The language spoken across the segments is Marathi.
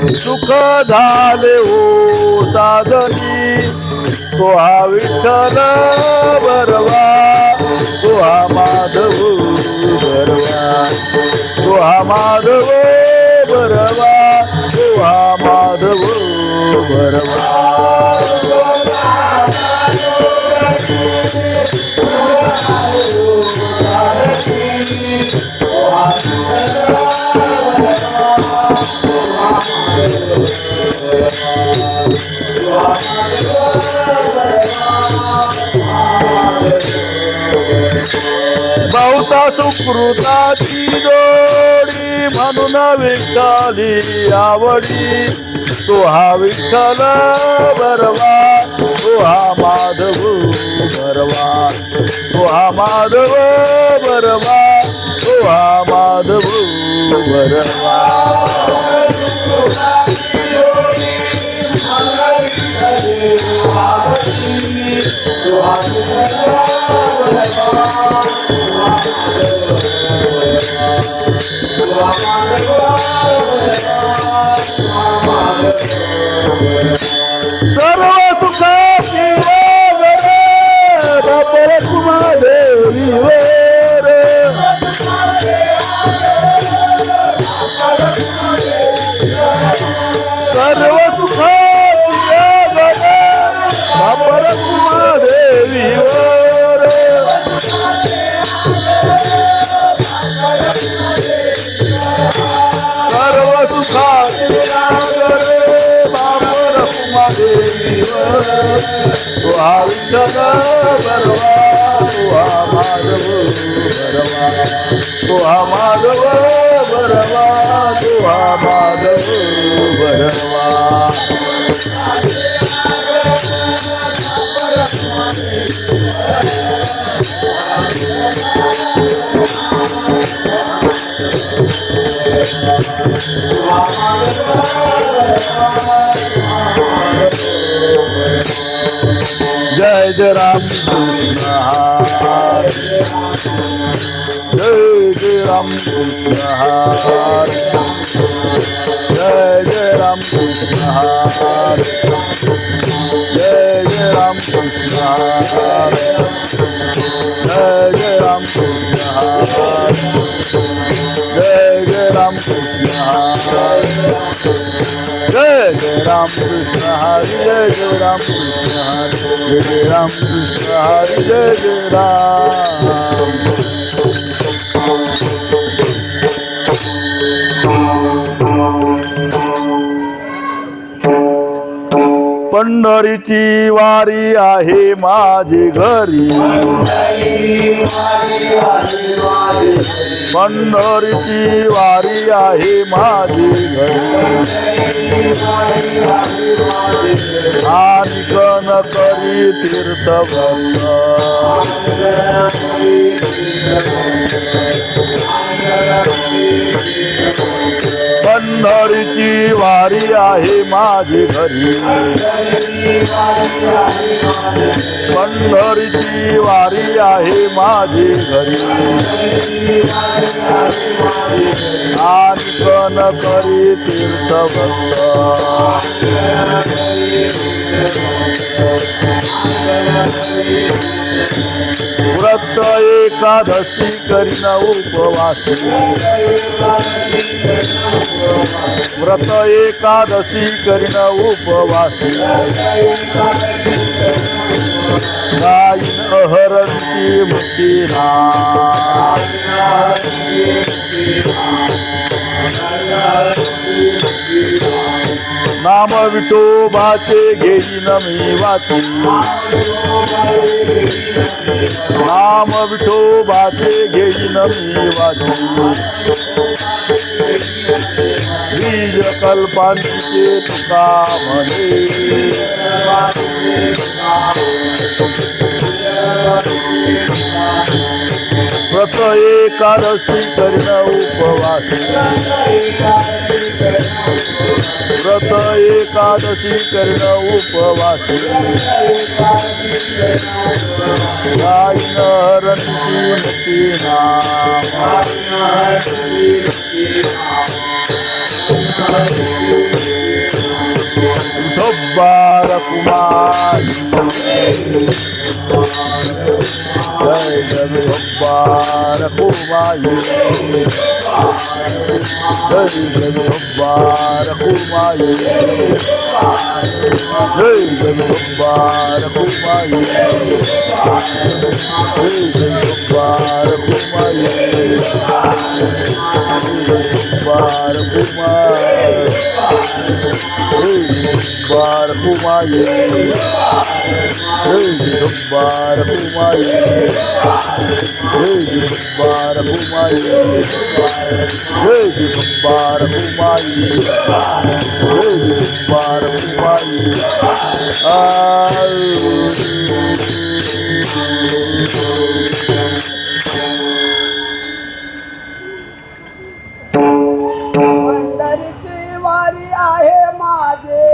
सुख झाले हो साधनी तो हा विठ्ठल बरवा तो हा माधव बरवा तो हा माधव बरवा तो हा माधव बरवा बहुता सुकृताची जोडी म्हणून विठ्ठली आवडी तो हा विठ्ठल बरवा तो हा माधव बरवा तो हा माधव बरवा तो हा माधव बरवा सर्व सुखाची परकुमादेवी वर सर्व सुखाची परकुमादेवी वर सर्व सुखाची तो हा विठ्ठल बरवा तो हा माधव बरवा तो हा माधव बरवा तो हा माधव बरवा जय जय राम कृष्ण हरे जय जय राम कृष्ण हरे जय जय राम कृष्ण हरे जय जय राम कृष्ण हरे जय जय राम कृष्ण हरे जय जय राम कृष्ण हरे जय जय राम कृष्ण हरे जय जय राम कृष्ण हरे जय जय राम कृष्ण हरे जय जय राम पंढरीची वारी आहे माझी घरी पंढरीची वारी आहे माझी घरी आणि कन करी तीर्थ पंढरीची वारी आहे माझी घरी पंढरीची वारी आहे माझी घरी आणि कन करी तीर्थ व्रत एकादशी करीन उपवासी व्रत एकादशी करीन उपवासी गायीन अहरणची मुक्ती नाम विठोबाचे घेईन मी वाची नाम विठोबाचे घेईन मी वाची बीज कल्पांचे तुका म्हणे व्रत एकादशी करीन उपवासी व्रत एकादशी करीन उपवासी गायीन हरणची मुक्ती नाम जगदोब्बार कुमारी जय जगदोब्बार कुमारी जय जगदोब्बार कुमारी जय जगदोब्बार कुमारी जय जगदोब्बार कुमारी जगदोब्बार कुमारी जय जगदोब्बार कुमारी जय जगदोब्बार कुमारी जय जगदोब्बार कुमारी जय जगदोब्बार कुमारी पंढरीची वारी आहे माझे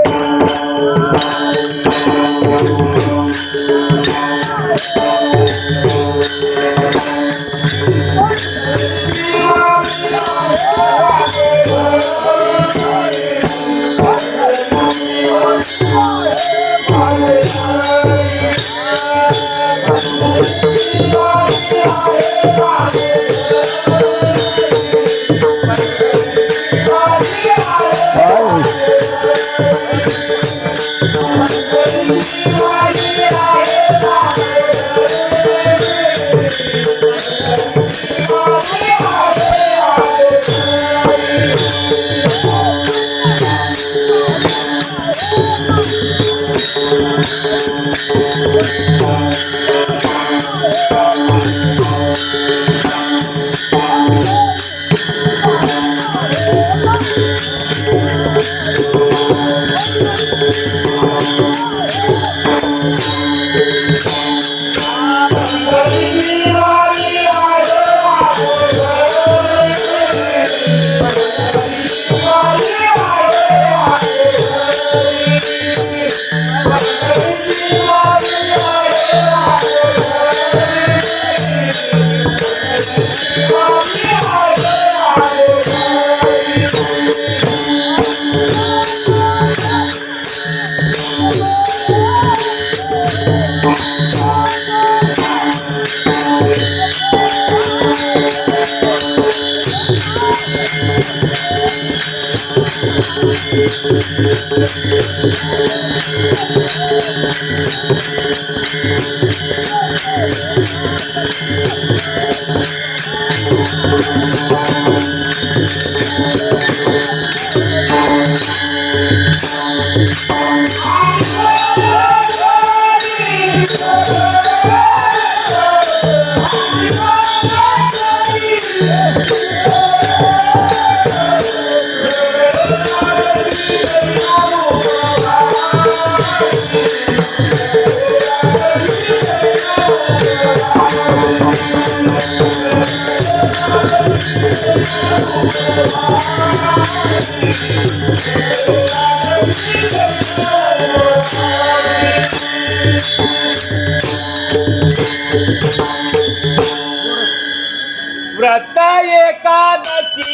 व्रत एकादशी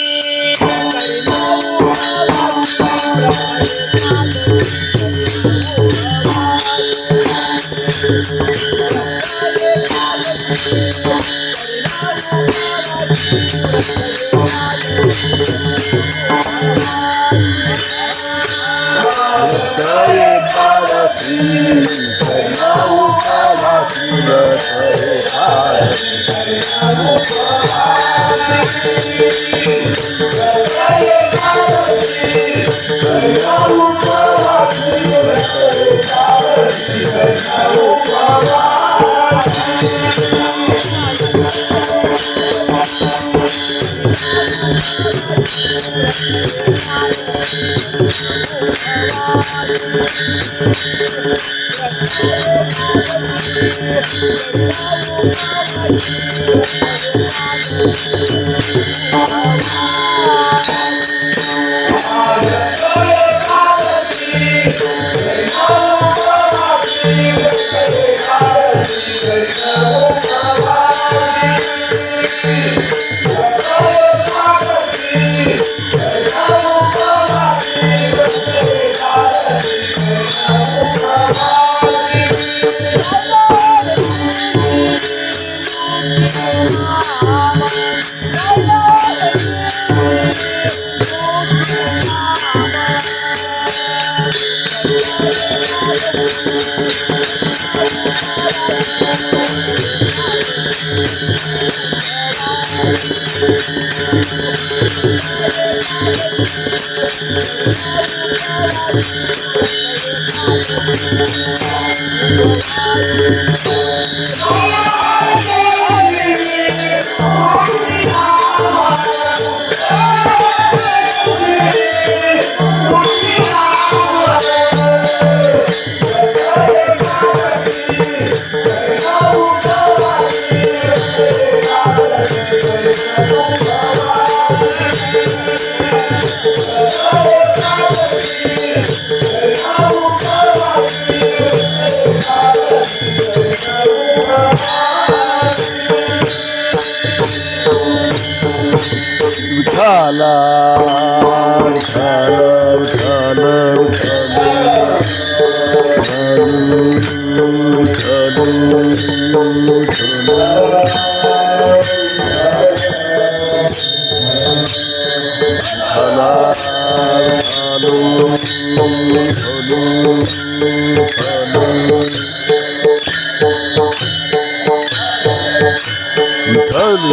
विठाला विठाल विठाल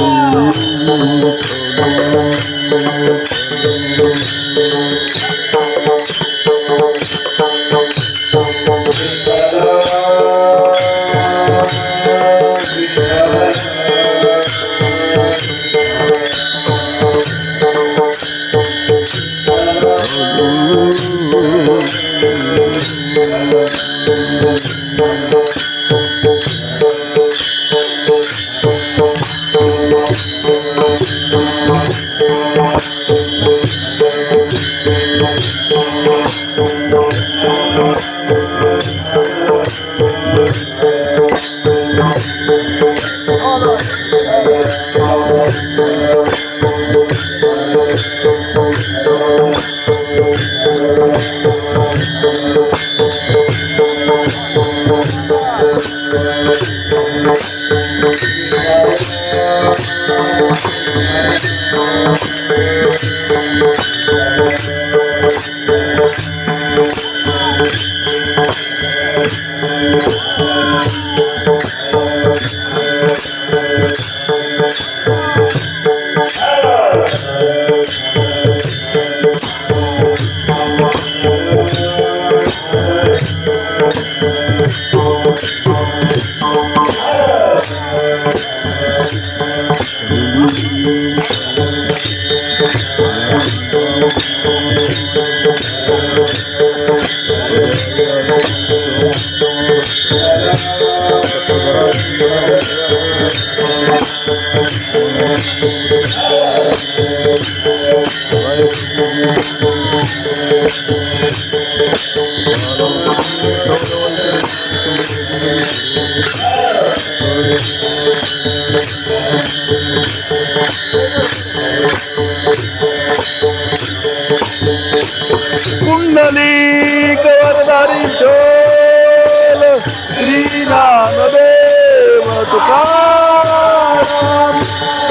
कुंडलिक वरदारी विठ्ठल श्री नामदेव तुकाराम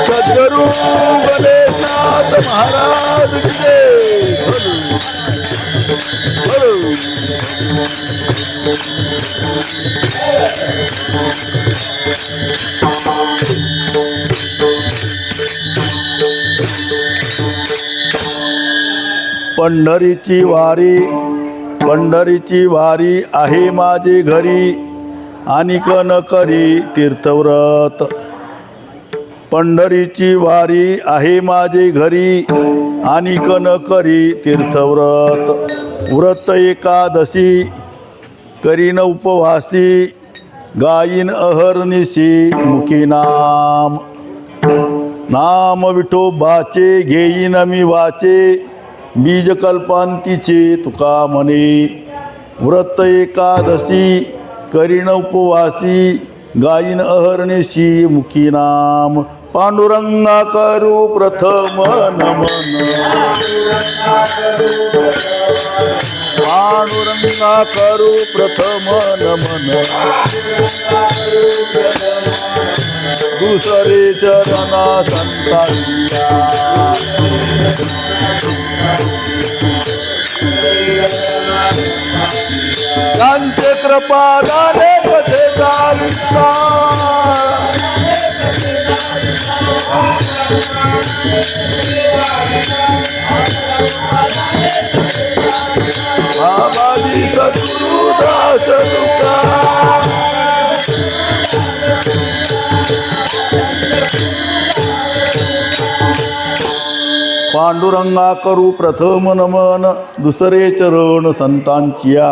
सद्गुरु गणेशनाथ महाराज की जय। पंढरीची वारी आहे माझे घरी अनिक न करी तीर्थव्रत। पंढरीची वारी आहे माझे घरी अनिक न करी तीर्थव्रत। व्रत एकादशी करीन उपवासी गायीन अहर्निशी मुखी नाम विठोबाचे घेईन मी वाचे बीज कल्पांतीचे तुका म्हणे। व्रत एकादशी करीन उपवासी गायीन अहर्निशी मुखी नाम। पांडुरंगा करू प्रथम नमन पांडुरंगा करू प्रथम नमन दुसरे चरणा संतांच्या त्यांचे कृपादाने कथेचा विस्तार बाबाजी सद्गुरुदास तुकाराम पांडुरंगा करू प्रथम नमन दुसरे चरण संतांचिया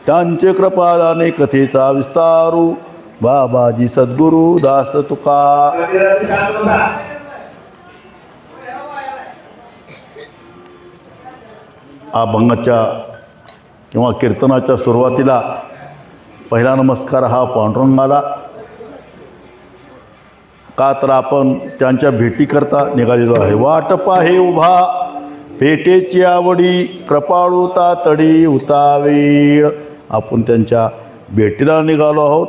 त्यांचे कृपादाने कथेचा विस्तारू बाबाजी सद्गुरु दास तुका अभंगाच्या किंवा कीर्तनाच्या सुरुवातीला पहिला नमस्कार हा पांडुरंगाला, का तर आपण त्यांच्या भेटीकरता निघालेलो आहे. वाट पाहे उभा भेटेची आवडी कृपाळूता तडी उता वेळ. आपण त्यांच्या भेटीला निघालो आहोत.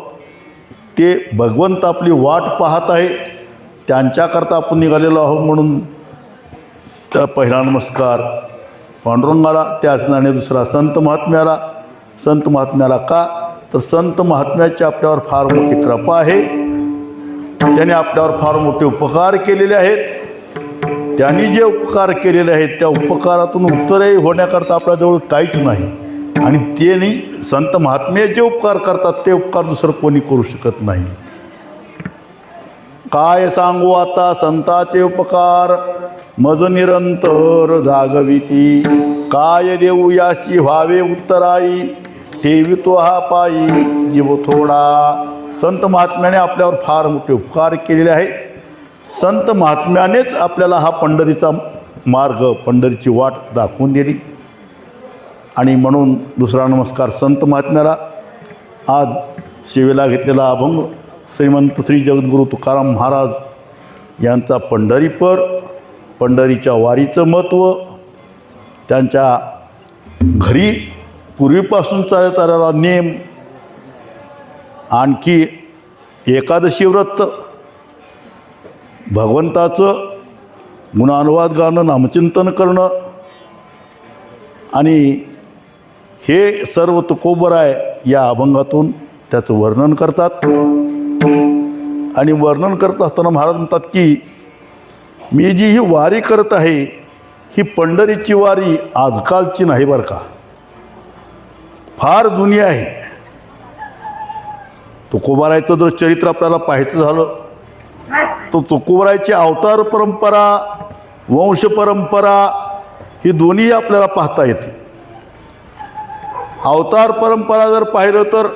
ते भगवंत आपली वाट पाहत आहे, त्यांच्याकरता आपण निघालेलो आहोत. म्हणून त्या पहिला नमस्कार पांडुरंगाला. त्याच नाणे दुसरा संत महात्म्याला. संत महात्म्याला का तर संत महात्म्याची आपल्यावर फार मोठी कृपा आहे. त्याने आपल्यावर फार मोठे उपकार केलेले आहेत. त्यांनी जे उपकार केलेले आहेत त्या उपकारातून उत्तरही होण्याकरता आपल्याजवळ काहीच नाही. आणि त्यांनी संत महात्मे जे उपकार करतात ते उपकार दुसरं कोणी करू शकत नाही. काय सांगू आता संताचे उपकार मज निरंतर जागविती. काय देऊ याशी व्हावे उत्तराई ठेवितो हा पायी जीव थोडा. संत महात्म्याने आपल्यावर फार मोठे उपकार केलेले आहेत. संत महात्म्यानेच आपल्याला हा पंढरीचा मार्ग पंढरीची वाट दाखवून दिली. आणि म्हणून दुसरा नमस्कार संत महात्म्याला. आज सेवेला घेतलेला अभंग श्रीमंत श्री जगद्गुरू तुकाराम महाराज यांचा पंढरीपर, पंढरीच्या वारीचं महत्त्व, त्यांच्या घरी पूर्वीपासून चालत आलेला नेम, आणखी एकादशी व्रत, भगवंताचं गुणानुवाद गाणं, नामचिंतन करणं, आणि हे सर्व तुकोबराय या अभंगातून त्याचं वर्णन करतात. आणि वर्णन करत असताना महाराज म्हणतात की मी जी ही वारी करत आहे ही पंढरीची वारी आजकालची नाही बरं का, फार जुनी आहे. तुकोबारायचं जर चरित्र आपल्याला पाहायचं झालं तर तुकोबारायची अवतार परंपरा, वंश परंपरा ही दोन्ही आपल्याला पाहता येते. अवतार परंपरा जर पाहिलं तर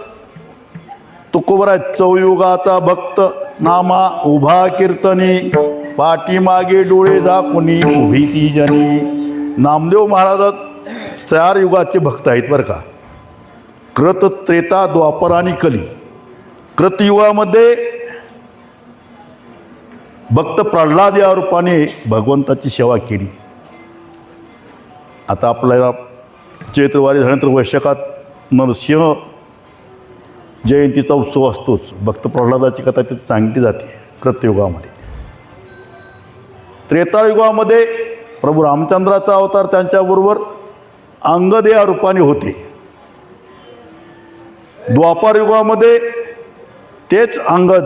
तुकोबाराय चौयुगाचा भक्त नामा उभा कीर्तनी पाठीमागे डोळे दाखुनी उभी ती जनी. नामदेव महाराज 4 युगाचे भक्त आहेत बरं का. कृत, त्रेता, द्वापर आणि कली. कृतयुगामध्ये भक्त प्रल्हाद या रूपाने भगवंताची सेवा केली. आता आपल्याला चैत्रवारी झाल्यानंतर वैशाखात नरसिंह जयंतीचा उत्सव असतोच. भक्त प्रल्हादाची कथा तिथे सांगितली जाते कृतयुगामध्ये. त्रेतायुगामध्ये प्रभू रामचंद्राचा अवतार त्यांच्याबरोबर अंगद या रूपाने होते. द्वापार युगामध्ये तेच अंगद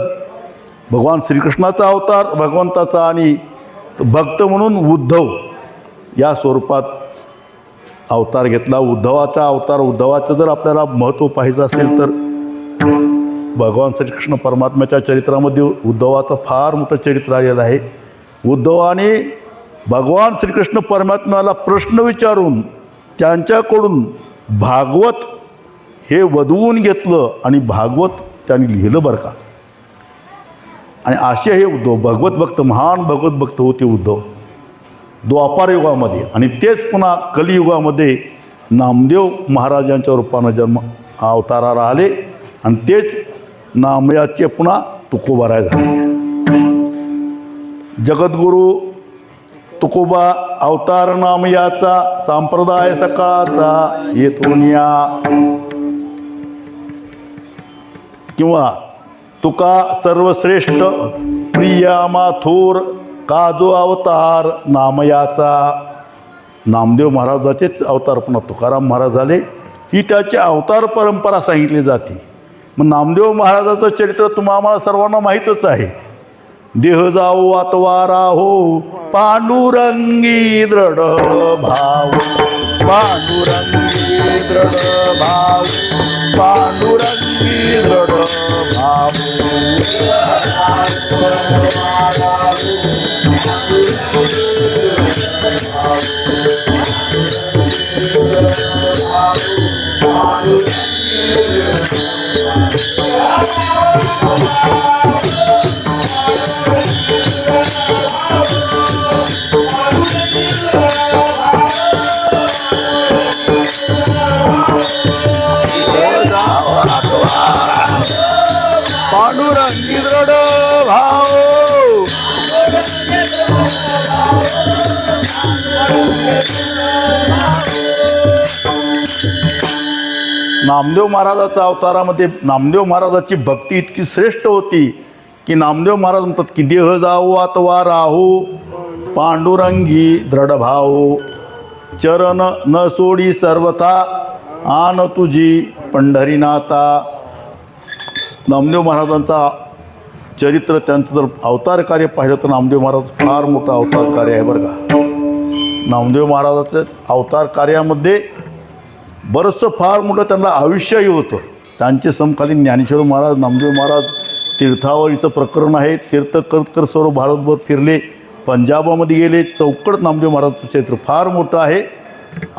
भगवान श्रीकृष्णाचा अवतार भगवंताचा आणि भक्त म्हणून उद्धव या स्वरूपात अवतार घेतला. उद्धवाचा अवतार, उद्धवाचं जर आपल्याला महत्त्व पाहायचं असेल तर भगवान श्रीकृष्ण परमात्म्याच्या चरित्रामध्ये उद्धवाचं फार मोठं चरित्र आलेलं आहे. उद्धवाने भगवान श्रीकृष्ण परमात्म्याला प्रश्न विचारून त्यांच्याकडून भागवत हे वधवून घेतलं आणि भागवत त्यांनी लिहिलं बरं का. आणि असे हे उद्धव भगवत भक्त, महान भगवत भक्त होते उद्धव द्वापार युगामध्ये. आणि तेच पुन्हा कलियुगामध्ये नामदेव महाराजांच्या रूपानं जन्म अवताराला आले आणि तेच नामयाचे पुन्हा तुकोबाराय झाले. जगद्गुरू तुकोबा अवतार नामयाचा संप्रदाय सकाळचा येथून या. किंवा तुका सर्वश्रेष्ठ प्रिया माथोर काजो अवतार नामयाचा. नामदेव महाराजाचेच अवतार पुन्हा तुकाराम महाराज झाले ही त्याची अवतार परंपरा सांगितली जाते. मग नामदेव महाराजाचं चरित्र आम्हाला सर्वांना माहीतच आहे. देह जाऊ आतवा राहो पांडुरंगी दृढ भाव, पांडुरंगी दृढ भाव, पांडुरंगी दृढ भाव. पांडुरंगी दृढ भाव. नामदेव महाराजाच्या अवतारामध्ये नामदेव महाराजाची भक्ती इतकी श्रेष्ठ होती की नामदेव महाराज म्हणतात की देह जाऊ आतवा राहू पांडुरंगी दृढ भाव, चरण न सोडी सर्वथा आन तुझी पंढरीनाथा. नामदेव महाराजांचा चरित्र, त्यांचं जर अवतार कार्य पाहिलं तर नामदेव महाराज फार मोठं अवतार कार्य आहे बरं का. नामदेव महाराजाचं अवतार कार्यामध्ये बरंचसं फार मोठं त्यांना आयुष्यही होतं. त्यांचे समकालीन ज्ञानेश्वर महाराज, नामदेव महाराज तीर्थावरीचं प्रकरण आहे. तीर्थ करत सर्व भारतभर फिरले, पंजाबामध्ये गेले. चौकट नामदेव महाराजचं चरित्र फार मोठं आहे.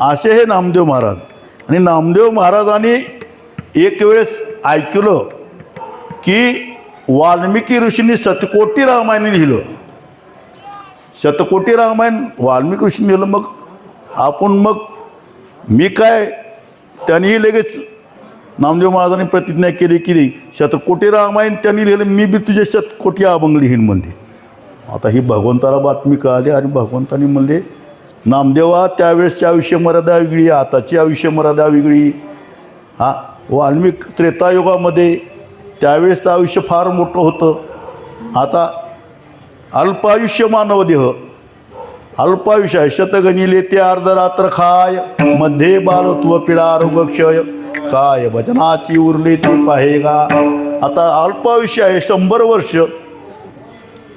असे हे नामदेव महाराज. आणि नामदेव महाराजांनी एक वेळेस ऐकलं की वाल्मिकी ऋषींनी शतकोटी रामायण लिहिलं. शतकोटी रामायण वाल्मिकी ऋषींनी लिहिलं. मग मी काय, त्यांनी लगेच नामदेव महाराजांनी प्रतिज्ञा केली की शतकोटी रामायण त्यांनी लिहिलं, मी बी तुझे शतकोटी अभंग लिहीन म्हणले. आता ही भगवंताला बातमी कळाली आणि भगवंतानी म्हणले नामदेवा त्यावेळेसची आयुष्य मर्यादा वेगळी, आताची आयुष्य मर्यादा वेगळी. वाल्मिक त्रेतायुगामध्ये त्यावेळेसचं आयुष्य फार मोठं होतं. आता अल्पायुष्य मानव देह, अल्पायुष्य आहे. शतगणिले ते अर्धरात्र खाय, मध्ये बालत्व पिढा रोगक्षय काय, भजनाची उरले ते पाहेगा. आता अल्पायुष्य आहे, 100 वर्ष.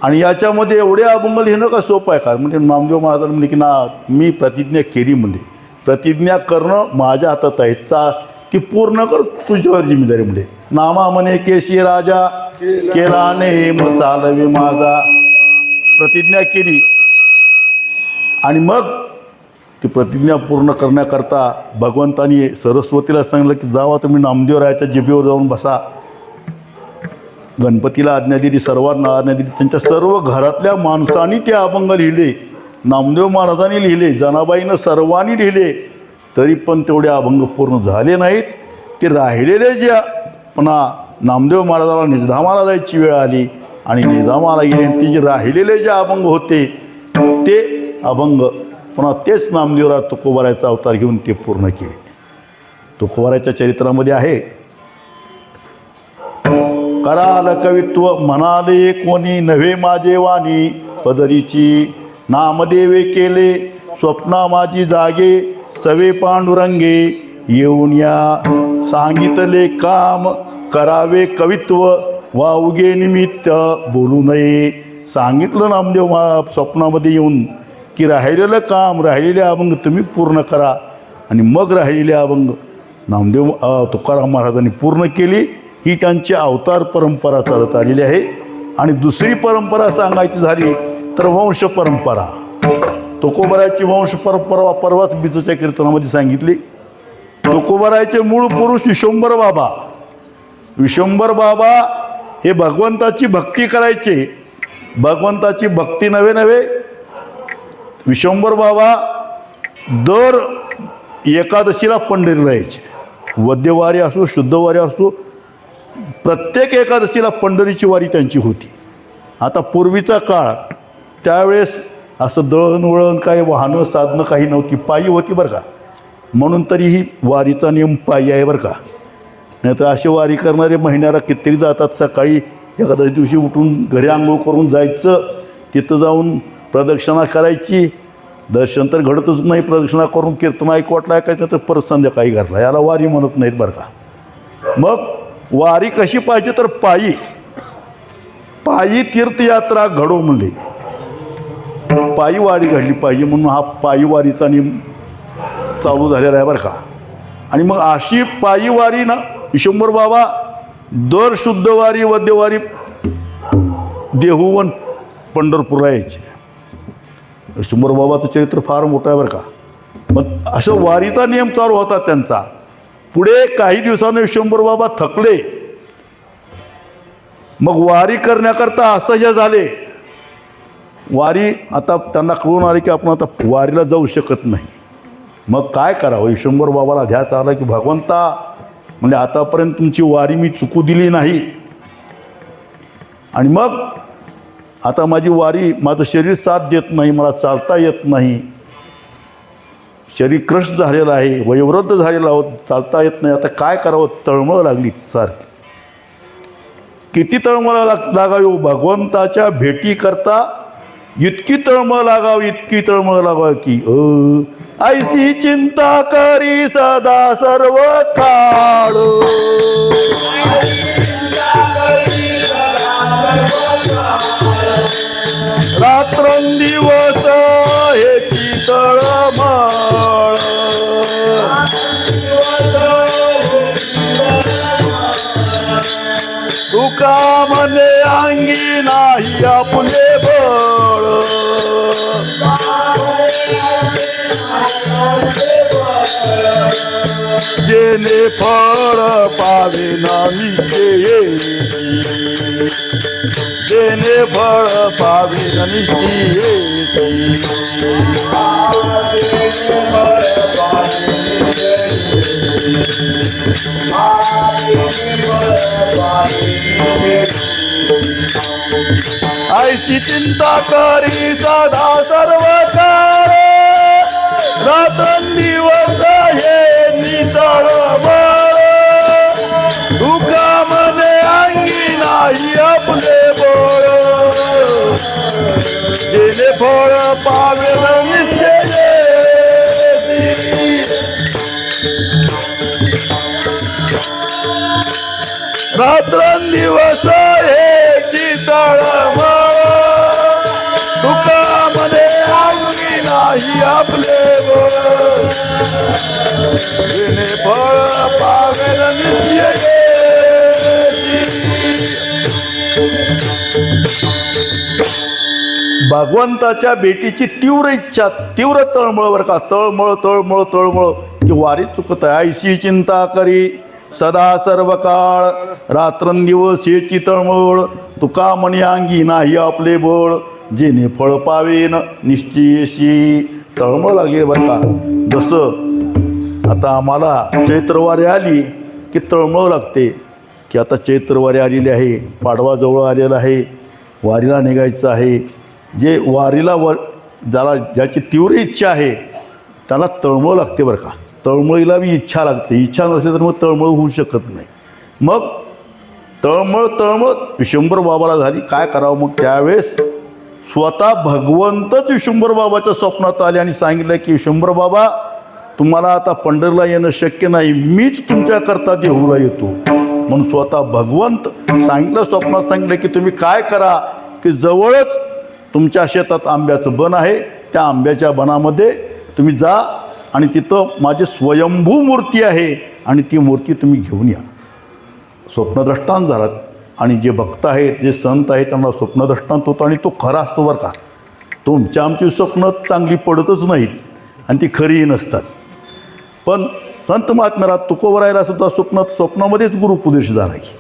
आणि याच्यामध्ये एवढे अभंग लिहिणं का सोपं आहे का? म्हणजे नामदेव महाराजांनी म्हणले की मी प्रतिज्ञा केली. म्हणजे प्रतिज्ञा करणं माझ्या हातात आहे, ती पूर्ण कर, तुझ्यावर जिम्मेदारी. म्हणजे नामा म्हणे केशी राजा केला नेम चालवे माझा. प्रतिज्ञा केली आणि मग ती प्रतिज्ञा पूर्ण करण्याकरता भगवंतानी सरस्वतीला सांगितलं की जावा तुम्ही नामदेवरायाच्या जिभेवर जाऊन बसा. गणपतीला आज्ञा दिली, सर्वांना आज्ञा दिली. त्यांच्या सर्व घरातल्या माणसांनी ते अभंग लिहिले, नामदेव महाराजांनी लिहिले, जनाबाईनं सर्वांनी लिहिले. तरी पण तेवढे अभंग पूर्ण झाले नाहीत. ते राहिलेले जे पुन्हा नामदेव महाराजाला निजधामाला जायची वेळ आली आणि निजामाला गेले. ते जे राहिलेले जे अभंग होते ते अभंग पुन्हा तेच नामदेवराय तुकोबारायचा अवतार घेऊन ते पूर्ण केले. तुकोबारायच्या चरित्रामध्ये आहे, कराल कवित्व म्हणाले कोणी नव्हे माझे वाणी, पदरीची नामदेवे केले स्वप्ना माझी जागे, सवे पांडुरंगे येऊन या सांगितले काम, करावे कवित्व वाउगे निमित्त बोलू नये. सांगितलं नामदेव महाराज स्वप्नामध्ये येऊन की राहिलेलं काम, राहिलेले अभंग तुम्ही पूर्ण करा. आणि मग राहिलेले अभंग नामदेव तुकाराम महाराजांनी पूर्ण केली. ही त्यांची अवतार परंपरा चालत आलेली आहे. आणि दुसरी परंपरा सांगायची झाली तर वंश परंपरा. तुकोबारायची वंश परंपरा परवाच बीजच्या कीर्तनामध्ये सांगितली. तुकोबारायचे मूळ पुरुष विश्वंभर बाबा. विश्वंभर बाबा हे भगवंताची भक्ती करायचे. भगवंताची भक्ती नव्हे विश्वंभर बाबा दर एकादशीला पंढरीला यायचे. वद्यवारी असो, शुद्धवारी असो, प्रत्येक एकादशीला पंढरीची वारी त्यांची होती. आता पूर्वीचा काळ, त्यावेळेस असं दळणवळण काही वाहनं साधनं काही नव्हती, पायी होती बरं का. म्हणून तरी ही वारीचा नियम पायी आहे बरं का. नाही तर अशी वारी करणारे महिन्याला कित्येक जातात. सकाळी एखाद्या दिवशी उठून घरी आंघोळ करून जायचं, तिथं जाऊन प्रदक्षिणा करायची दर्शन तर घडतच नाही, प्रदक्षिणा करून कीर्तन ऐकवटला ऐकायचं तर परत संध्याकाळी घरला, याला वारी म्हणत नाहीत बरं का. मग वारी कशी पाहिजे तर पायी पायी तीर्थयात्रा घडो म्हणले, पायी वारी घडली पाहिजे म्हणून हा पायी वारीचा नियम चालू झालेला आहे बरं का. आणि मग अशी पायी वारी ना विश्वंभर बाबा दर शुद्धवारी वद्यवारी देहूवन पंढरपूरला यायचे. विश्वंभर बाबाचं चरित्र फार मोठं आहे बरं का. मग असं वारीचा नियम चालू होता त्यांचा. पुढे काही दिवसांनी विश्वंभर बाबा थकले, मग वारी करण्याकरता असह्य झाले. वारी आता त्यांना कळून आले की आपण आता वारीला जाऊ शकत नाही. मग काय करावं, विश्वंभर बाबाला ध्यास आला की भगवंता म्हणजे आतापर्यंत तुमची वारी मी चुकू दिली नाही, आणि मग आता माझी वारी, माझं शरीर साथ देत नाही, मला चालता येत नाही, शरीर क्रश झालेलं आहे, वयोवृद्ध झालेलं आहोत, चालता येत नाही, आता काय करावं, तळमळ लागली सारखी. किती तळमळ लागावी भगवंताच्या भेटीकरता, इतकी तळमळ लागावी, इतकी तळमळ लागावी की ऐसी चिंता करी सदा सर्व काळ, रात्रंदिवस हेची तळमळ, तुका म्हणे अंगी नाही आपले बळ, जेने फळ पावे नामी येती, जेने फळ पावे निश्ची येती, ऐसी चिंता करी सदा सर्व काळ, रात्रंदिवस हे नितळ बळ, तुका म्हणे अंगी नाही आपले बळ, जेने फळ पावे निश्चय येती, रात्रंदिवस हेची तळमळ, तुका म्हणे अंगी नाही आपले बळ, जेने फळ पावेल नित्य भगवंताच्या भेटीची तीव्र इच्छा, तीव्र तळमळ बरं का. तळमळ तळमळ तळमळ की वारी चुकत आहे. ऐशी चिंता करी सदा सर्व काळ, रात्रंदिवस याची तळमळ, तुका म्हणे अंगी नाही आपले बळ, जेने फळ पावेन निश्चयशी. तळमळ लागली बरं का. जसं आता आम्हाला चैत्रवारी आली की तळमळ लागते की आता चैत्रवारी आलेली आहे, पाडवा जवळ आलेला आहे, वारीला निघायचं आहे. जे वारीला ज्याला ज्याची तीव्र इच्छा आहे त्याला तळमळ लागते बरं का. तळमळीला बी इच्छा लागते, इच्छा नसेल तर मग तळमळ होऊ शकत नाही. मग तळमळ तळमळ विश्वंभर बाबाला झाली. काय करावं मग त्यावेळेस स्वतः भगवंतच विश्वंभर बाबाच्या स्वप्नात आले आणि सांगितलं की विश्वंभर बाबा तुम्हाला आता पंढरला येणं शक्य नाही, मीच तुमच्याकरता देहूला येतो. म्हणून स्वतः भगवंत सांगितलं, स्वप्नात सांगितलं की तुम्ही काय करा की जवळच तुमच्या शेतात आंब्याचं बन आहे, त्या आंब्याच्या बनामध्ये तुम्ही जा आणि तिथं माझी स्वयंभू मूर्ती आहे आणि ती मूर्ती तुम्ही घेऊन या. स्वप्नद्रष्टांत झालात आणि जे भक्त आहेत, जे संत आहेत त्यांना स्वप्नद्रष्टांत होतो आणि तो खरा असतो बरं का. तुमच्या आमची स्वप्न चांगली पडतच नाहीत आणि ती खरीही नसतात. पण संत महात्म्याला तुकोबरायला सुद्धा स्वप्नामध्येच गुरुपदेश झाला की,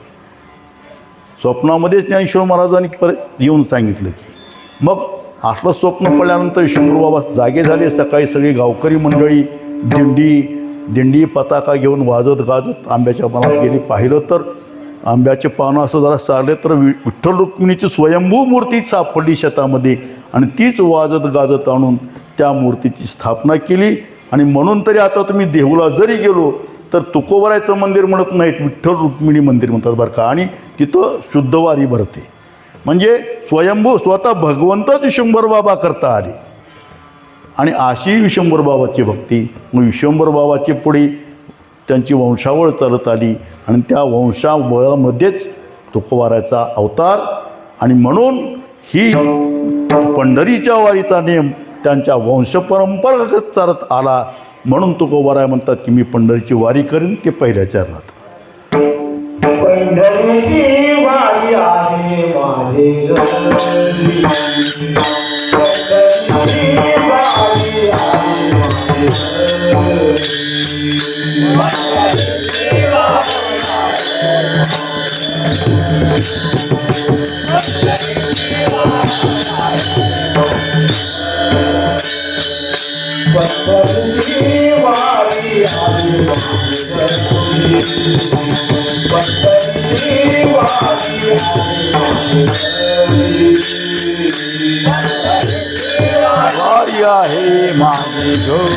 स्वप्नामध्येच ज्ञानेश्वर महाराजांनी परत येऊन सांगितलं की. मग असलं स्वप्न पडल्यानंतर विश्वंभर बाबा जागे झाले. सकाळी सगळी गावकरी मंडळी दिंडी पताका घेऊन वाजत गाजत आंब्याच्या पानात गेली. पाहिलं तर आंब्याचे पानं असं जरा सारले तर विठ्ठल रुक्मिणीची स्वयंभू मूर्ती सापडली शेतामध्ये आणि तीच वाजत गाजत आणून त्या मूर्तीची स्थापना केली. आणि म्हणून तरी आता तुम्ही देहूला जरी गेलो तर तुकोबरायचं मंदिर म्हणत नाहीत, विठ्ठल रुक्मिणी मंदिर म्हणतात बरं का. आणि तिथं शुद्धवारी भरते. म्हणजे स्वयंभू स्वतः भगवंतच विश्वंभर बाबा करता आले. आणि अशी विश्वंभर बाबाची भक्ती. मग विश्वंभर बाबाची पुढे त्यांची वंशावळ चालत आली आणि त्या वंशावळामध्येच तुकोबारायचा अवतार. आणि म्हणून ही पंढरीच्या वारीचा नियम त्यांच्या वंशपरंपरागत चालत आला. म्हणून तुकोबाराय म्हणतात की मी पंढरीची वारी करीन ते पहिल्या चरणात. पंढरीची वारी आहे माझे घरी. पंढरीची वारी आहे माझे पंढरीची वारी आहे पंढरीची वारी वारी आहे माझे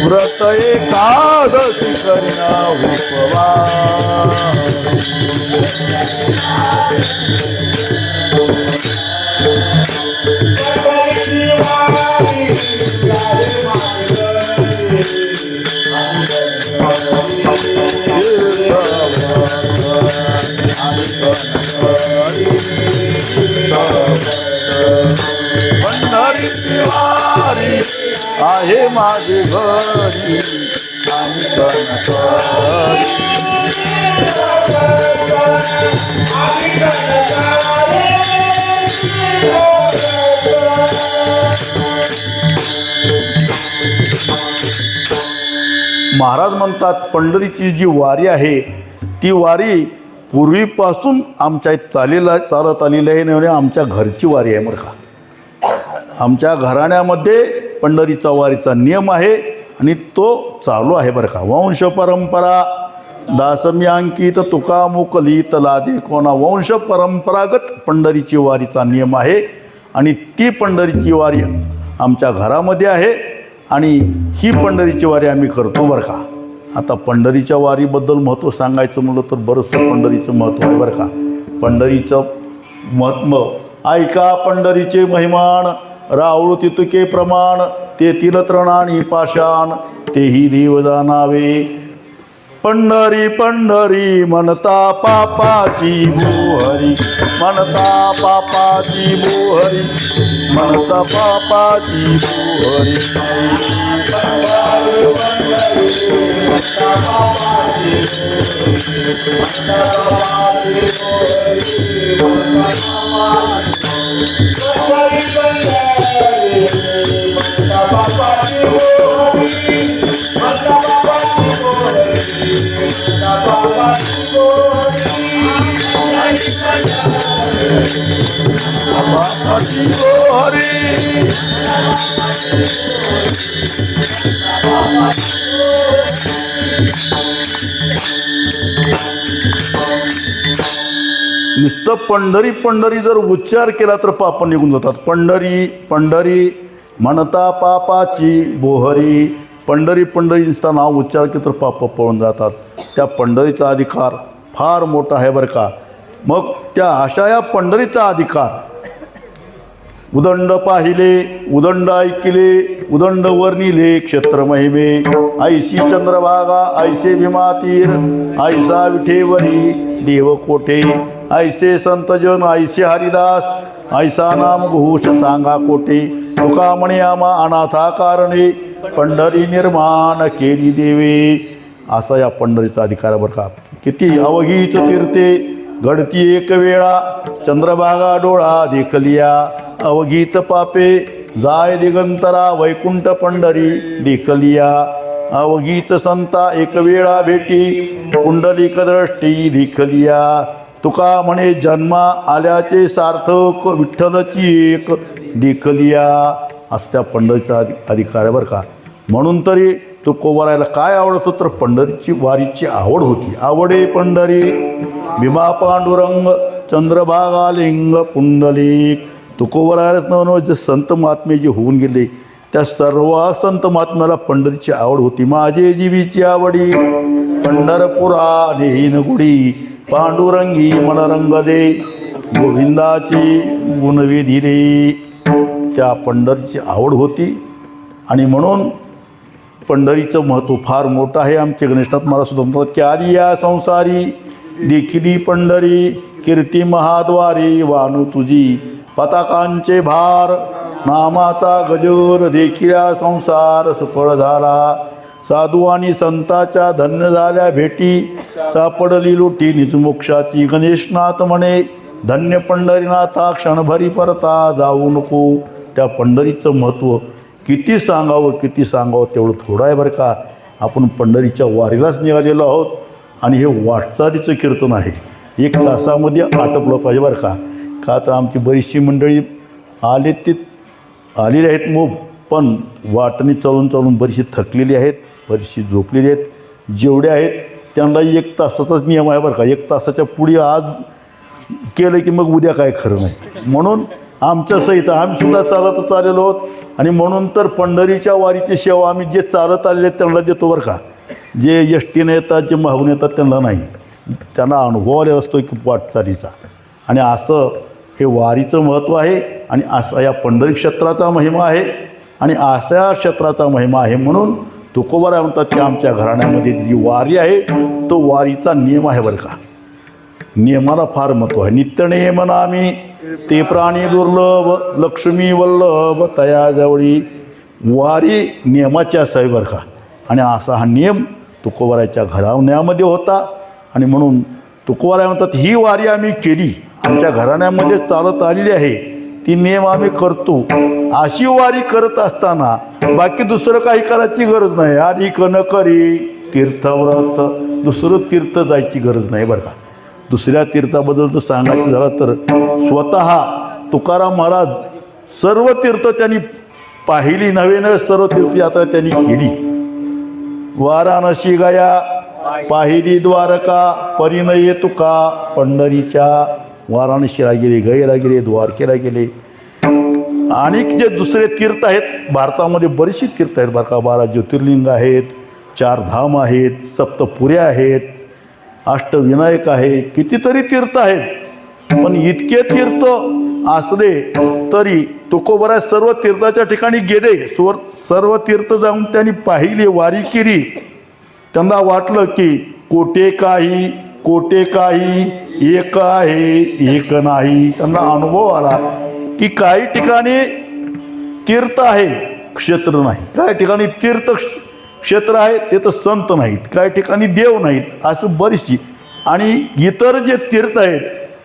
व्रत एकादशी करिना उपवास. पंढरीची वारी आहे माझे घरी आणि कणकरी. महाराज म्हणतात पंढरीची जी वारी आहे ती वारी पूर्वीपासून आमच्या चालत आलेली आहे. म्हणजे आमच्या घरची वारी आहे बरं का. आमच्या घराण्यामध्ये पंढरीचा वारीचा नियम आहे आणि तो चालू आहे बरं का. वंश परंपरा दासमी अंकित तुका मुकलित लाजे कोणा. वंश परंपरागत पंढरीची वारीचा नियम आहे आणि ती पंढरीची वारी आमच्या घरामध्ये आहे आणि ही पंढरीची वारी आम्ही करतो बरं का. आता पंढरीच्या वारीबद्दल महत्त्व सांगायचं म्हटलं तर बरंचसं पंढरीचं महत्त्व आहे बरं का. पंढरीचं महत्त्व ऐका पंढरीचे महिमान रावळू तितुके प्रमाण तेथील तृणानी पाषाण तेही देव जाणावे. पंढरी पंढरी म्हणता पापाची मोहरी म्हणता पापाची मोहरी म्हणता पापाची मोहरी. नुसतं पंढरी पंढरी जर उच्चार केला तर पाप निघून जातात. पंढरी पंढरी म्हणता पापाची बोहरी. पंढरी पंढरी नुसतं नाव उच्चार केलं तर पाप पळून जातात. त्या पंढरीचा अधिकार फार मोठा आहे बरं का. मग त्या अशा या पंढरीचा अधिकार उदंड पाहिले उदंड ऐकिले उदंड वर्णिले क्षेत्र महिमे. ऐशी चंद्रभागा ऐसे भीमातीर ऐसा विठेवरी देव कोठे. ऐसे संतजन ऐसे हरिदास ऐसा नाम घोष सांगा कोठे. तुका म्हणे आमा अनाथा कारणे पंढरी निर्माण केली देवे. असा या पंढरीचा अधिकार बरं का. किती अवघीच तीर्थे घडती एक वेळा चंद्रभागा डोळा देखलिया. अवघीत पापे जाय दिगंतरा वैकुंठ पंढरी देखलिया. अवगीत संता एक वेळा भेटी पुंडलिक दृष्टी दिखलिया. तुका म्हणे जन्मा आल्याचे सार्थक विठ्ठलची एक दिखलिया. असं त्या पंढरीचा अधिकार आहे बरं का. म्हणून तरी तुकोबरायला काय आवडत होतं तर पंढरीची वारीची आवड होती. आवडे पंढरी भीमा पांडुरंग चंद्रभागा लिंग पुंडलिक. तुकोबरायलाच नव्हे जे संत महात्मे जे होऊन गेले त्या सर्व संत महात्म्याला पंढरीची आवड होती. माझे जीवीची आवडी पंढरपुरा नेहीन गुडी पांडुरंगी मनरंग दे गोविंदाची गुणविधी रे. त्या पंढरीची आवड होती आणि म्हणून पंढरीचं महत्त्व फार मोठं आहे. आमचे गणेशनाथ महाराज सुद्धा म्हणतात की आली या संसारी देखिली पंढरी कीर्ती महाद्वारी वानू तुझी पताकांचे भार नामाचा गजर देखिल्या संसार सुफळ झाला. साधू आणि संताच्या धन्य झाल्या भेटी सापडली लुटी निजमोक्षाची. गणेशनाथ म्हणे धन्य पंढरीनाथा क्षणभरी परता जाऊ नको. त्या पंढरीचं महत्त्व किती सांगावं तेवढं थोडं आहे बरं का. आपण पंढरीच्या वारीलाच निघालेलो आहोत आणि हे वाटचालीचं कीर्तन आहे. 1 तासामध्ये आटपलं पाहिजे बरं का. का तर आमची बरीचशी मंडळी आलेली आहेत मग पण वाटणी चालून बरीचशी थकलेली आहेत, बरीचशी झोपलेली आहेत. जेवढे आहेत त्यांना 1 तासाचाच नियम आहे बरं का. 1 तासाच्या पुढे आज केलं की मग उद्या काय खरं नाही. म्हणून आमच्या सहित आम्हीसुद्धा चालतच आलेलो आहोत आणि म्हणून तर पंढरीच्या वारीची सेवा आम्ही जे चालत आलेले आहेत त्यांना देतो बरं का. जे एसटीने येतात जे मागून येतात त्यांना नाही. त्यांना अनुभव आलेला असतो की वाटचालीचा. आणि असं हे वारीचं महत्त्व आहे आणि असा या पंढरी क्षेत्राचा महिमा आहे आणि अशा क्षेत्राचा महिमा आहे. म्हणून तुकोबाराय म्हणतात की आमच्या घराण्यामध्ये जी वारी आहे तो वारीचा नियम आहे बरं का. नियमाला फार महत्त्व आहे. नित्यनेम नामी ते प्राणी दुर्लभ लक्ष्मी वल्लभ तयाजवळी. वारी नियमाची असावी बरं का. आणि असा हा नियम तुकोबारायच्या घराण्यामध्ये होता आणि म्हणून तुकोबाराय म्हणतात ही वारी आम्ही केली, आमच्या घराण्यामध्ये चालत आलेली आहे, ती नियम आम्ही करतो. अशी वारी करत असताना बाकी दुसरं काही करायची गरज नाही. आधी न करी तीर्थव्रत, दुसरं तीर्थ जायची गरज नाही बरं का. दुसऱ्या तीर्थाबद्दल जर सांगायचं झालं तर स्वतः तुकाराम महाराज सर्व तीर्थ त्यांनी पाहिली नव्हे, सर्व तीर्थयात्रा त्यांनी केली. वाराणसी गया पाहिली द्वारका परिणय तुका पंढरीच्या. वाराणसीला गेले, गयेला गेले, द्वारकेला गेले. आणि जे दुसरे तीर्थ आहेत भारतामध्ये बरीचशी तीर्थ आहेत बरं का. 12 ज्योतिर्लिंग आहेत, 4 धाम आहेत, सप्तपुऱ्या आहेत, अष्टविनायक आहे, कितीतरी तीर्थ आहेत. पण इतके तीर्थ असले तरी तुकोबाराय सर्व तीर्थाच्या ठिकाणी गेले. सर्व तीर्थ जाऊन त्यांनी पाहिली, वारी केली. त्यांना वाटलं की कोटे काही एक आहे एक नाही. त्यांना अनुभव आला की काही ठिकाणी तीर्थ आहे क्षेत्र नाही, काही ठिकाणी तीर्थ क्षेत्र आहे ते तर संत नाहीत, काही ठिकाणी देव नाहीत, असं बरीचशी. आणि इतर जे तीर्थ आहेत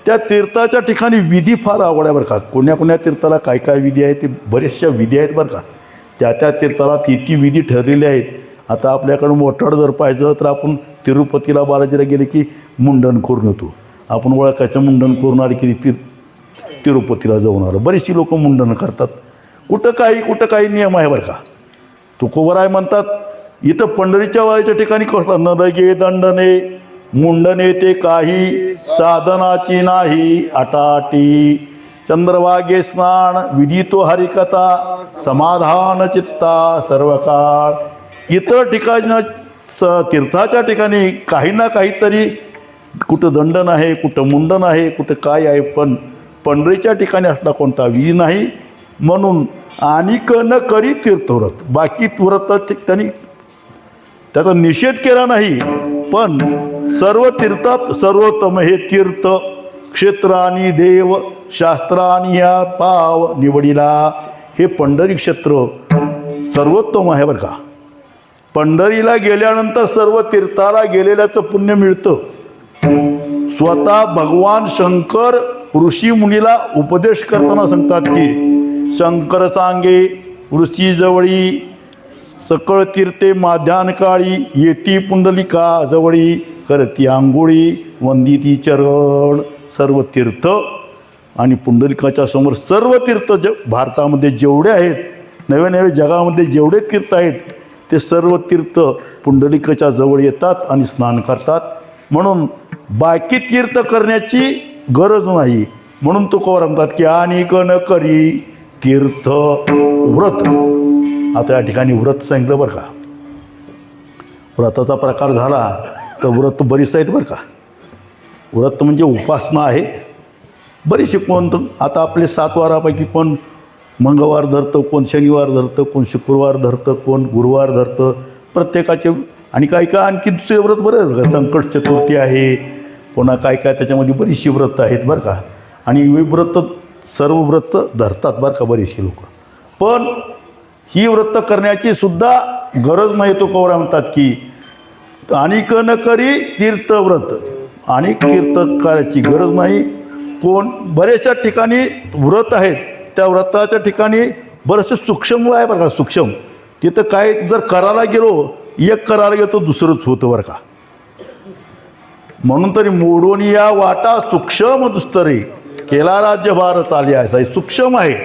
त्या तीर्थाच्या ठिकाणी विधी फार आवड आहे बरं का. कोण्या तीर्थाला काय विधी आहे ते बऱ्याचशा विधी आहेत बरं का. त्या तीर्थाला ती विधी ठरलेल्या आहेत. आता आपल्याकडं मोठाड जर पाहिजे तर आपण तिरुपतीला बालाजीला गेले की मुंडन करून येतो. आपण ओळखायचं मुंडन करून आले की तिरुपतीला जाऊन आलं. बरीचशी लोक मुंडन करतात. कुठं काही नियम आहे बरं का. तुकोबाराय म्हणतात इथं पंढरीच्या वारीच्या ठिकाणी कसला न लगे दंडने मुंडने ते काही साधनाची नाही अटाटी. चंद्रभागे स्नान विधितो हरिकथा समाधान चित्ता सर्व काळ. इतर ठिकाणी तीर्थाच्या ठिकाणी काही ना काहीतरी कुठं दंडन आहे, कुठं मुंडन आहे, कुठं काय आहे. पण पंढरीच्या ठिकाणी असला कोणता विधी नाही. म्हणून अनिक न करी तीर्थव्रत, बाकी व्रत त्यांनी त्याचा निषेध केला नाही. पण सर्व तीर्थात सर्वोत्तम हे तीर्थ क्षेत्र आणि देव शास्त्रानी या पाव निवडीला. हे पंढरी क्षेत्र सर्वोत्तम आहे बरं का. पंढरीला गेल्यानंतर सर्व तीर्थाला गेलेल्याचं पुण्य मिळतं. स्वतः भगवान शंकर ऋषी मुनीला उपदेश करताना सांगतात की शंकर सांगे ऋषी जवळी सकळ तीर्थे माध्यान काळी येती पुंडलिका जवळी करती आंघोळी वंदिती चरण. सर्व तीर्थ आणि पुंडलिकाच्या समोर सर्व तीर्थ भारतामध्ये जेवढे आहेत, नव्या नव्या जगामध्ये जेवढे तीर्थ आहेत ते सर्व तीर्थ पुंडलिकाच्या जवळ येतात आणि स्नान करतात. म्हणून बाकी तीर्थ करण्याची गरज नाही. म्हणून तुकोबार म्हणतात की अनेक न करी तीर्थ व्रत. आता या ठिकाणी व्रत सांगितलं बरं का. व्रताचा प्रकार झाला तर व्रत बरीच आहेत बरं का. व्रत म्हणजे उपासना आहे बरीचशी. कोण आता आपले 7 वारापैकी कोण मंगळवार धरतं, कोण शनिवार धरतं, कोण शुक्रवार धरतं, कोण गुरुवार धरतं. प्रत्येकाचे आणि काय काय आणखी दुसरे व्रत बरं का. संकट चतुर्थी आहे, पुन्हा काय काय त्याच्यामध्ये बरीचशी व्रत आहेत बरं का. आणि व्रत सर्व व्रत धरतात बरं का बरीचशी लोक. पण ही व्रत करण्याची सुद्धा गरज नाही. तो कवरा म्हणतात की अनेक न करी तीर्थव्रत. अनेक तीर्थ करायची गरज नाही. कोण बऱ्याचशा ठिकाणी व्रत आहेत, त्या व्रताच्या ठिकाणी बरंचसं सूक्ष्म आहे बरं का. सूक्ष्म तिथं काय जर करायला गेलो, एक करायला गेलो तर दुसरंच होतं बरं का. म्हणून तरी मोडून या वाटा सूक्ष्म दुस्तरे केला राज्य भारत आले आहे. सूक्ष्म आहे.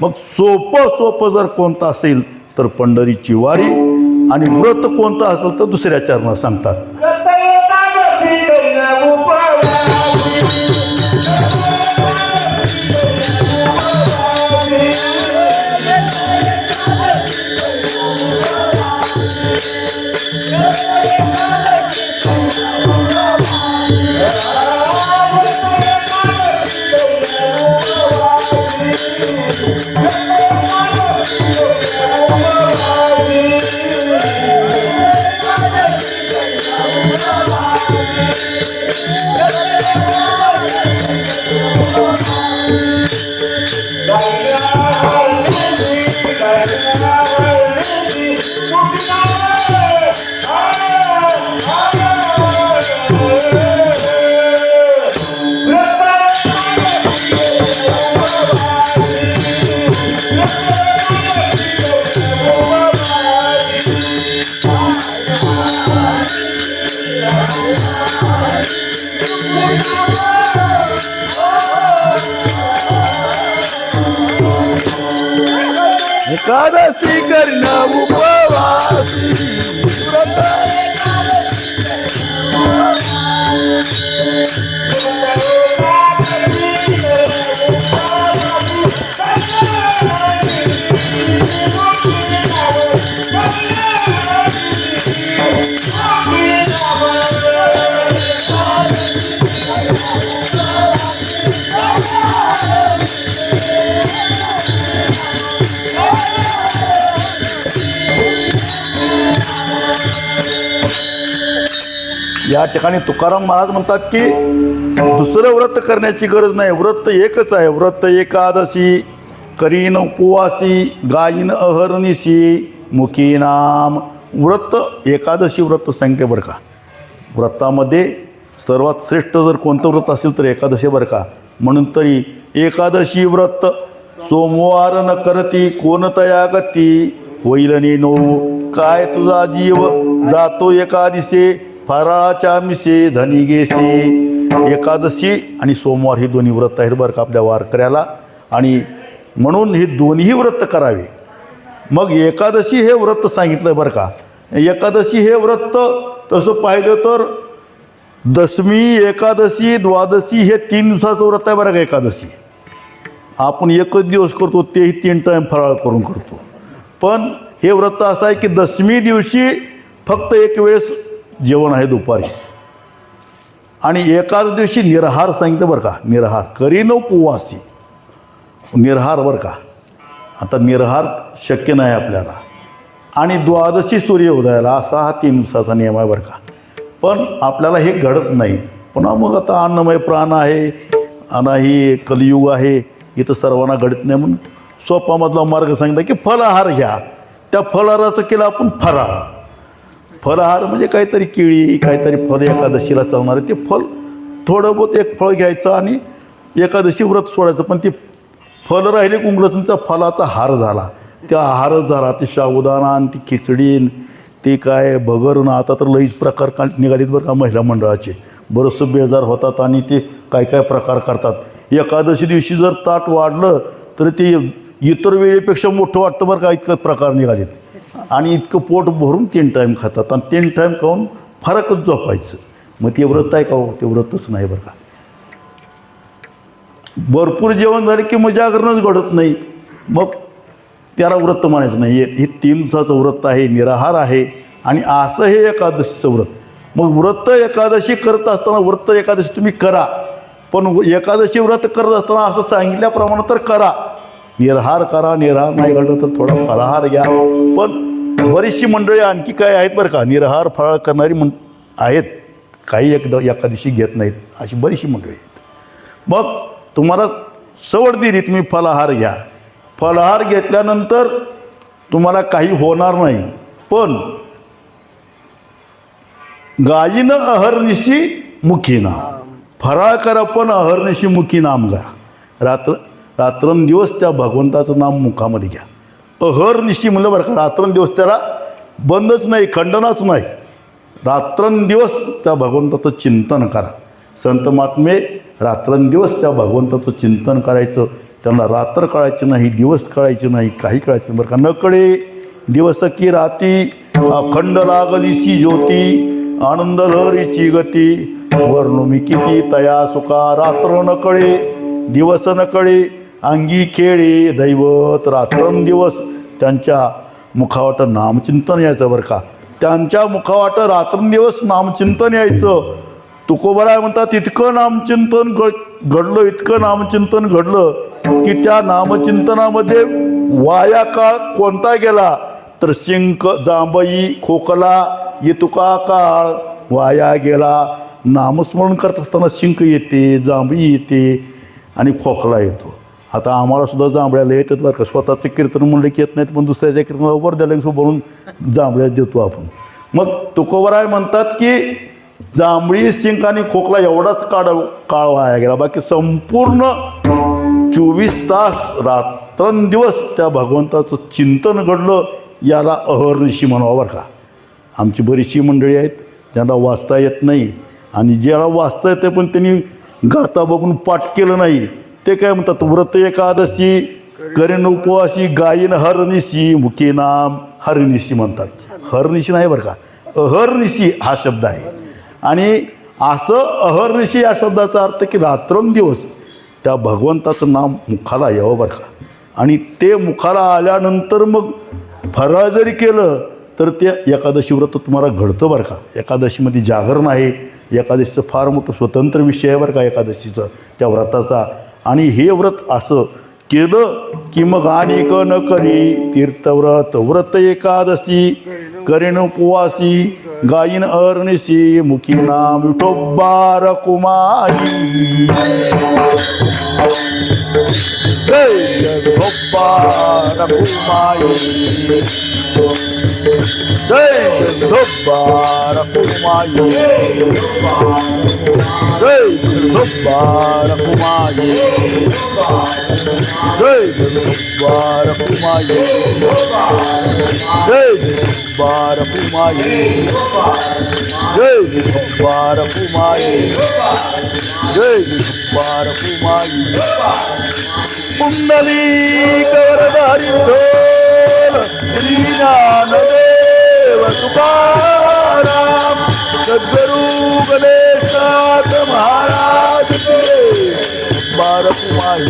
मग सोपं जर कोणतं असेल तर पंढरीची वारी, आणि व्रत कोणतं असेल तर दुसऱ्या चरणात सांगतात. व्रत एकादशी करीन उपवासी. एकादशी करणं उपवासी. या ठिकाणी तुकाराम महाराज म्हणतात की दुसरं व्रत करण्याची गरज नाही. व्रत एकच आहे. व्रत एकादशी करीन उपवासी गायीन अहर्निशी मुखी नाम. व्रत एकादशी व्रत सांगते बरं का. व्रतामध्ये सर्वात श्रेष्ठ जर कोणतं व्रत असेल तर एकादशी बरं का. म्हणून तरी एकादशी व्रत सोमवार न करती कोणतया गती होईल नो काय तुझा जीव जातो एकादशी फराळाच्या मिसे धनी गेसे. एकादशी आणि सोमवार ही दोन्ही व्रत आहेत बरं का आपल्या वारकऱ्याला. आणि म्हणून ही दोन्ही व्रत करावे. मग एकादशी हे व्रत सांगितलं बरं का. एकादशी हे व्रत तसं पाहिलं तर दशमी एकादशी द्वादशी हे 3 दिवसाचं व्रत आहे बरं का. एकादशी आपण एकच दिवस करतो, तेही 3 टाईम फराळ करून करतो. पण हे व्रत असं आहे की दशमी दिवशी फक्त एक वेळेस जेवण आहे दुपारी, आणि एकाच दिवशी निराहार सांगितलं बरं का. निराहार करीन उपवासी. निराहार बरं का. आता निराहार शक्य नाही आपल्याला. आणि द्वादशी सूर्योदयाला असा हा 3 दिवसाचा नियम आहे बरं का. पण आपल्याला हे घडत नाही. पुन्हा मग आता अन्नमय प्राण आहे आणि ही कलियुग आहे, इथं सर्वांना घडत नाही. म्हणून सोपामधला मार्ग सांगितला की फलाहार घ्या. त्या फलाहाराचं केलं आपण फराळ. फलाहार म्हणजे काहीतरी केळी, काहीतरी फळ एकादशीला चालणार आहे ते फळ, थोडं बहुत एक फळ घ्यायचं आणि एकादशी व्रत सोडायचं. पण ते फळ राहिले कुंगळातून त्या फलाचा हार झाला. त्या आहारच झाला, ते साबुदाणा आणि ती खिचडी, ते काय भगर, आता तर लईच प्रकार निघालेत बरं का महिला मंडळाचे. बरंचसं बेजार होतात आणि ते काय काय प्रकार करतात. एकादशी दिवशी जर ताट वाढलं तर ते इतर वेळेपेक्षा मोठं वाटतं बरं का, इतकं प्रकार निघालेत. आणि इतकं पोट भरून 3 टाईम खातात आणि 3 टाईम खाऊन फरकच झोपायचं. मग ते व्रत आहे का हो? ते व्रतच नाही बरं का. भरपूर जेवण झालं की मग जागरणच घडत नाही, मग त्याला व्रत म्हणायचं नाही. हे 3 दिवसाचं व्रत आहे, निराहार आहे आणि असं हे एकादशीचं व्रत. मग व्रत एकादशी करत असताना व्रत एकादशी तुम्ही करा, पण एकादशी व्रत करत असताना असं सांगितल्याप्रमाणे तर करा. निराहार करा, निराहार नाही घडलं तर थोडा फलाहार घ्या. पण बरीचशी मंडळी आणखी काय आहेत बरं का, निराहार फराळ करणारी आहेत. काही एकादशी घेत नाहीत, अशी बरीचशी मंडळी आहेत. मग तुम्हाला सवड दिली, तुम्ही फलाहार घ्या. फलाहार घेतल्यानंतर तुम्हाला काही होणार नाही, पण गायीनं अहर्निशी मुखी नाम, फराळ करा पण अहर्निशी मुखी नाम घ्या. रात्रंदिवस त्या भगवंताचं नाम मुखामध्ये घ्या. अहर्निशी म्हणलं बरं का, रात्रंदिवस त्याला बंदच नाही, खंडनाच नाही. रात्रंदिवस त्या भगवंताचं चिंतन करा. संत महात्मे रात्रंदिवस त्या भगवंताचं चिंतन करायचं. त्यांना रात्र कळायची नाही, दिवस कळायचे नाही, काही कळायचं नाही बरं का. न कळे दिवस की राती, अखंड लागलीशी ज्योती, आनंद लहरीची गती, वर्णुमी किती तया सुखा. रात्र न कळे, दिवस न कळे, अंगी खेळे दैवत. रात्रंदिवस त्यांच्या मुखावाट नामचिंतन यायचं बरं का. त्यांच्या मुखावाट रात्रंदिवस नामचिंतन यायचं. तुकोबराय म्हणतात, इतकं नामचिंतन घडलं, इतकं नामचिंतन घडलं की त्या नामचिंतनामध्ये वाया काळ कोणता गेला तर शिंक, जांभई, खोकला, येतुका काळ वाया गेला. नामस्मरण करत असताना शिंक येते, जांभई येते आणि खोकला येतो. आता आम्हाला सुद्धा जांभळ्याला येतात बरं का. स्वतःचं कीर्तन म्हणलं की येत नाहीत, पण दुसऱ्याच्या कीर्तनाला वर द्यायला बनवून जांभळ्या देतो आपण. मग तुकोबराय म्हणतात की जांभळी, शिंक आणि खोकला एवढाच काळ वाया गेला. बाकी संपूर्ण 24 तास रात्रंदिवस त्या भगवंताचं चिंतन घडलं. याला अहर्निशी म्हणावं बरं का. आमची बरीचशी मंडळी आहेत ज्यांना वाचता येत नाही, आणि ज्याला वाचता येते पण त्यांनी गाता बघून पाठ केलं नाही, ते काय म्हणतात, व्रत एकादशी करेन उपवासी, गायीन हरनिशी मुखी नाम. हरनिशी म्हणतात, हरनिशी नाही बरं का, अहर्निशी हा शब्द आहे. आणि असं अहर्निशी या शब्दाचा अर्थ की रात्रंदिवस त्या भगवंताचं नाम मुखाला यावं बरं का. आणि ते मुखाला आल्यानंतर मग फराळ जरी केलं तर ते एकादशी व्रत तुम्हाला घडतं बरं का. एकादशीमध्ये जागरण आहे. एकादशीचं फार मोठं स्वतंत्र विषय आहे बरं का एकादशीचं, त्या व्रताचा. आणि हे व्रत असं केलं की मग अनेक न करी तीर्थव्रत, व्रत एकादशी करेन उपवासी, गायीन अरनिशी मुखी नाम विठोबा रकुमाई. जय विठोबा रकुमाई, जय विठोबा रकुमाई, जय विठोबा रकुमाई, जय विठोबा रकुमाई, जय विठोबा रकुमाई, जय विठोबा रकुमाई, जय विठोबा रकुमाई. पुंडलिक वरदारी विठ्ठल श्री ज्ञानदेव तुकाराम सद्गुरु गणेशनाथ महाराज की रकुमाई.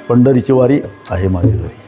पंढरीची वारी आहे माझ्या घरी.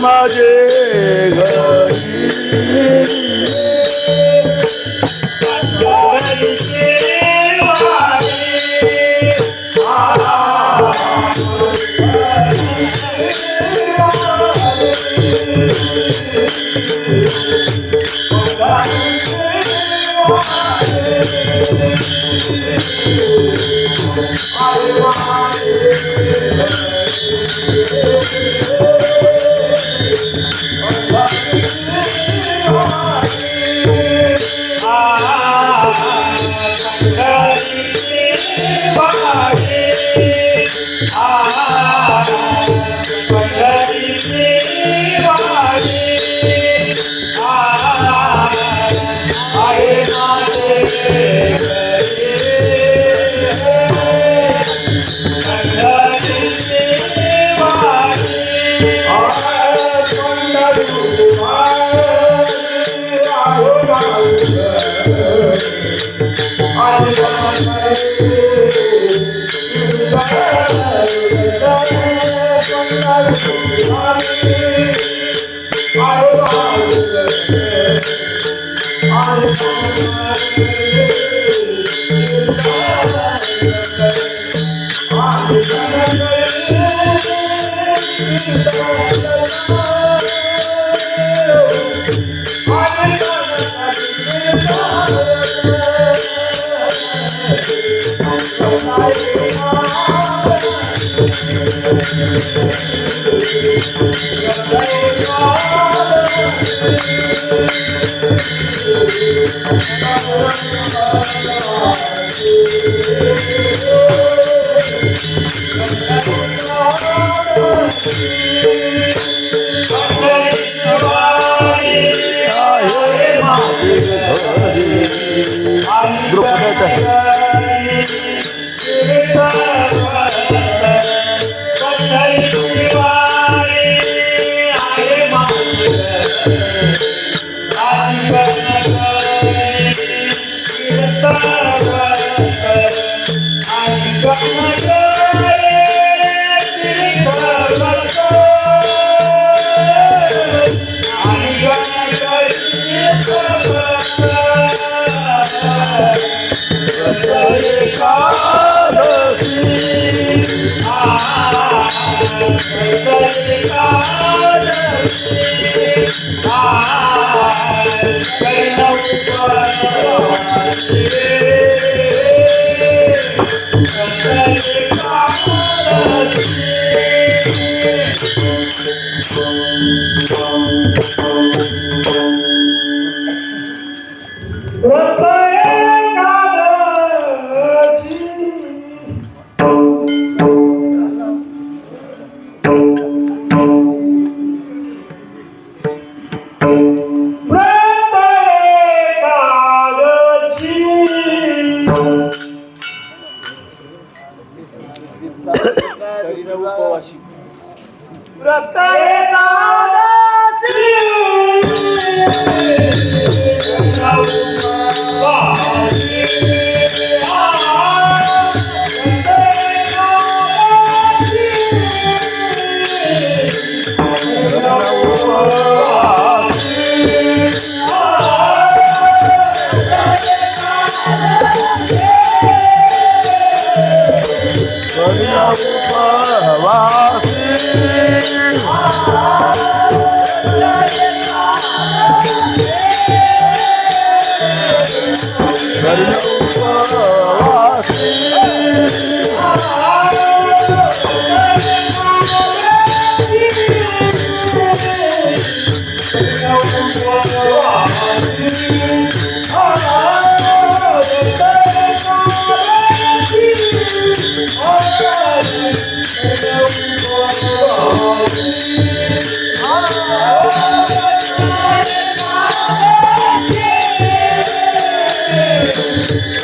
माझे घरी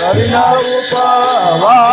हरिनाम उपवास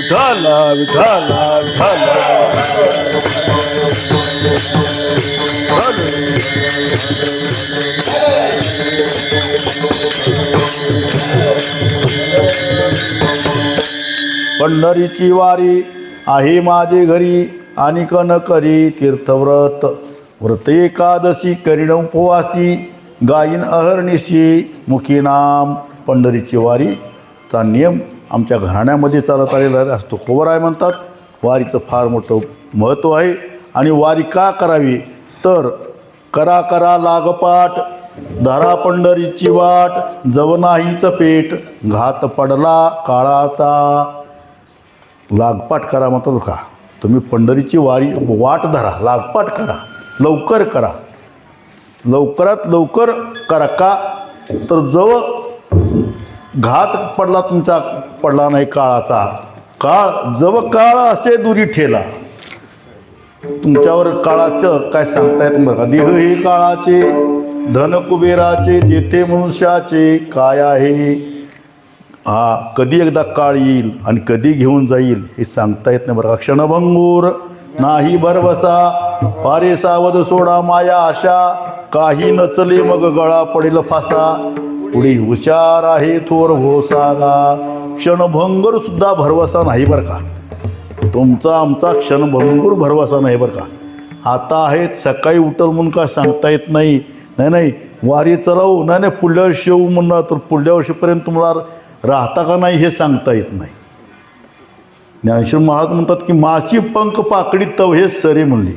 विठाला विठाला पंढरीची वारी आहे माझे घरी आणि न करी तीर्थव्रत व्रत एकादशी करीण उपवासी गायीन अहर्निशी मुखी नाम. पंढरीची वारीचा नियम आमच्या घराण्यामध्ये चालत आलेला असतो. कोवराय म्हणतात. वारीचं फार मोठं महत्त्व आहे. आणि वारी का करावी तर करा करा लागपाट धरा पंढरीची वाट जव नाहीच पेट घात पडला काळाचा. लागपाट करा म्हणतात का तुम्ही पंढरीची वाट धरा लागपाट करा लवकर करा लवकरात लवकर करा का तर जव घात पडला तुमचा पडला नाही काळाचा काळ जव काळ असे दुरी ठेला. तुमच्यावर काळाचं काय सांगता येत बरं का. देह हे काळाचे धन कुबेराचे देते मनुष्याचे काय आहे. कधी एकदा काळ येईल आणि कधी घेऊन जाईल हे सांगता येत नाही बरं का. क्षणभंगूर नाही भरवसा पारे सावध सोडा माया आशा काही नचले मग गळा पडेल फासा पुढे हुशार आहे थोर घोसागा. क्षणभंगूर सुद्धा भरवसा नाही बरं का. तुमचा आमचा क्षणभंगूर भरवसा नाही बरं का. आता आहेत सकाळी उठल म्हणून का सांगता येत नाही. नाही वारी चलावू नाही पुढल्या वर्षी येऊ म्हणणार तर पुढल्या वर्षीपर्यंत तुम्हाला राहता का नाही हे सांगता येत नाही. ज्ञानेश्वर महाराज म्हणतात की माशी पंख पाकडी तव हे सरे म्हणली.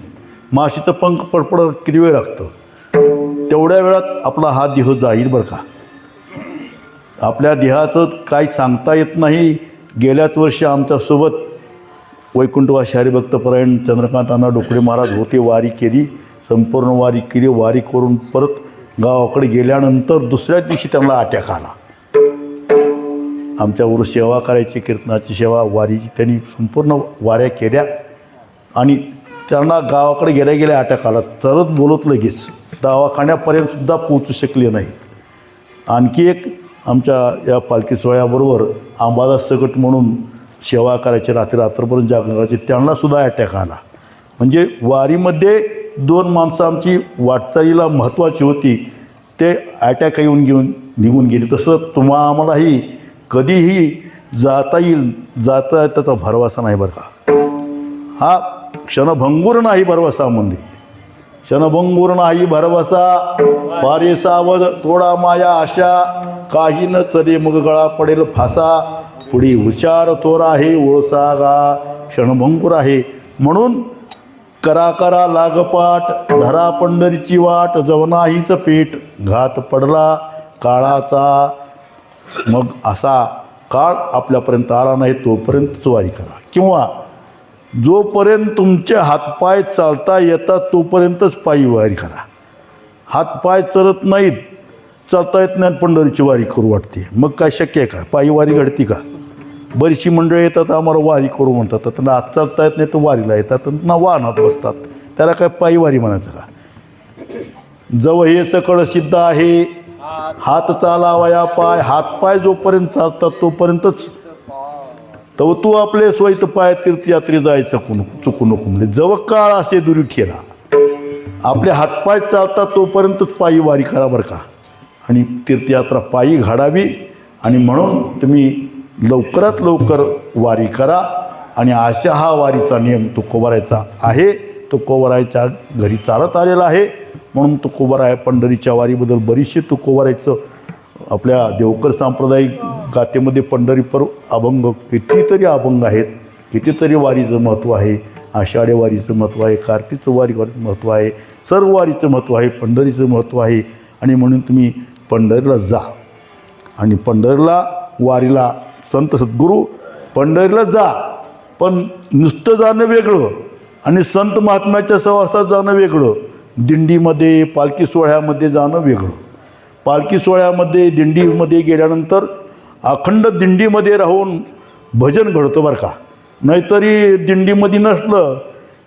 माशीचं पंख पडपड किती वेळ लागतं तेवढ्या वेळात आपला हा देह जाईल बरं का. आपल्या देहाचं काही सांगता येत नाही. गेल्याच वर्षी आमच्यासोबत वैकुंठवासी हरिभक्तपरायण चंद्रकांत अण्णा डोकळे महाराज होते. वारी केली संपूर्ण वारी केली. वारी करून परत गावाकडे गेल्यानंतर दुसऱ्या दिवशी त्यांना अटॅक आला. आमच्यावर सेवा करायची कीर्तनाची सेवा वारीची त्यांनी संपूर्ण वाऱ्या केल्या आणि त्यांना गावाकडे गेल्या गेल्या अटॅक आला. तरच बोलत लगेच दवाखान्यापर्यंतसुद्धा पोचू शकले नाही. आणखी एक आमच्या या पालखी सोहळ्याबरोबर अंबादास सकट म्हणून सेवा करायची रात्रभर जागरण करायची त्यांनासुद्धा अटॅक आला. म्हणजे वारीमध्ये 2 माणसं आमची वाटचालीला महत्त्वाची होती ते अटॅक घेऊन निघून गेली. तसं आम्हालाही कधीही जाता येईल जाता त्याचा भरवसा नाही बरं का. हा क्षणभंगूर नाही भरवसा म्हणजे क्षणभंगूर नाही भरवसा पारे सावध थोडा माया आशा काही न चले मग गळा पडेल फासा पुढे हुशार थोर आहे ओळसागा. क्षणभंगूर आहे म्हणून करा करा लागपाट धरा पंढरीची वाट जवनाहीच पेट घात पडला काळाचा. मग असा काळ आपल्यापर्यंत आला नाही तोपर्यंतच वारी करा किंवा जोपर्यंत तुमचे हातपाय चालता येतात तोपर्यंतच पायी वारी करा. हातपाय चलत नाहीत चालता येत नाही पंढरीची वारी करू वाटते मग काय शक्य आहे का. पायी वारी घडती का. बरीचशी मंडळी येतात आम्हाला वारी करू म्हणतात त्यांना हात चालता येत नाही तर वारीला येतात ना वाहनात बसतात त्याला काय पायी वारी म्हणायचं का. जव हे सकळ सिद्ध आहे हात चालावया पाय हातपाय जोपर्यंत चालतात तोपर्यंतच तर तू आपले स्वैत पाय तीर्थयात्री जायचं चुकू नको म्हणजे जव काळ असे दुरी ठेला. आपले हातपाय चालतात तोपर्यंतच पायी वारी करा बरं का. आणि तीर्थयात्रा पायी घडावी आणि म्हणून तुम्ही लवकरात लवकर वारी करा आणि अशा हा वारीचा नियम तुकोबारायचा आहे. तुकोबारायच्या घरी चालत आलेला आहे. म्हणून तुकोबाराय पंढरीच्या वारीबद्दल बरीचशी तुकोबारायचं आपल्या देवकर सांप्रदायिक गाथेमध्ये पंढरीपर अभंग कितीतरी अभंग आहेत. कितीतरी वारीचं महत्त्व आहे. आषाढी वारीचं महत्त्व आहे, कार्तिकचं वारीचं महत्त्व आहे, सर्व वारीचं महत्त्व आहे, पंढरीचं महत्त्व आहे. आणि म्हणून तुम्ही पंढरीला जा. आणि पंढरीला वारीला संत सद्गुरू पंढरीला जा, पण नुसतं जाणं वेगळं आणि संत महात्म्याच्या सहवासात जाणं वेगळं. दिंडीमध्ये पालखी सोहळ्यामध्ये जाणं वेगळं. पालखी सोहळ्यामध्ये दिंडीमध्ये गेल्यानंतर अखंड दिंडीमध्ये राहून भजन घडतं बरं का. नाहीतरी दिंडीमध्ये नसलं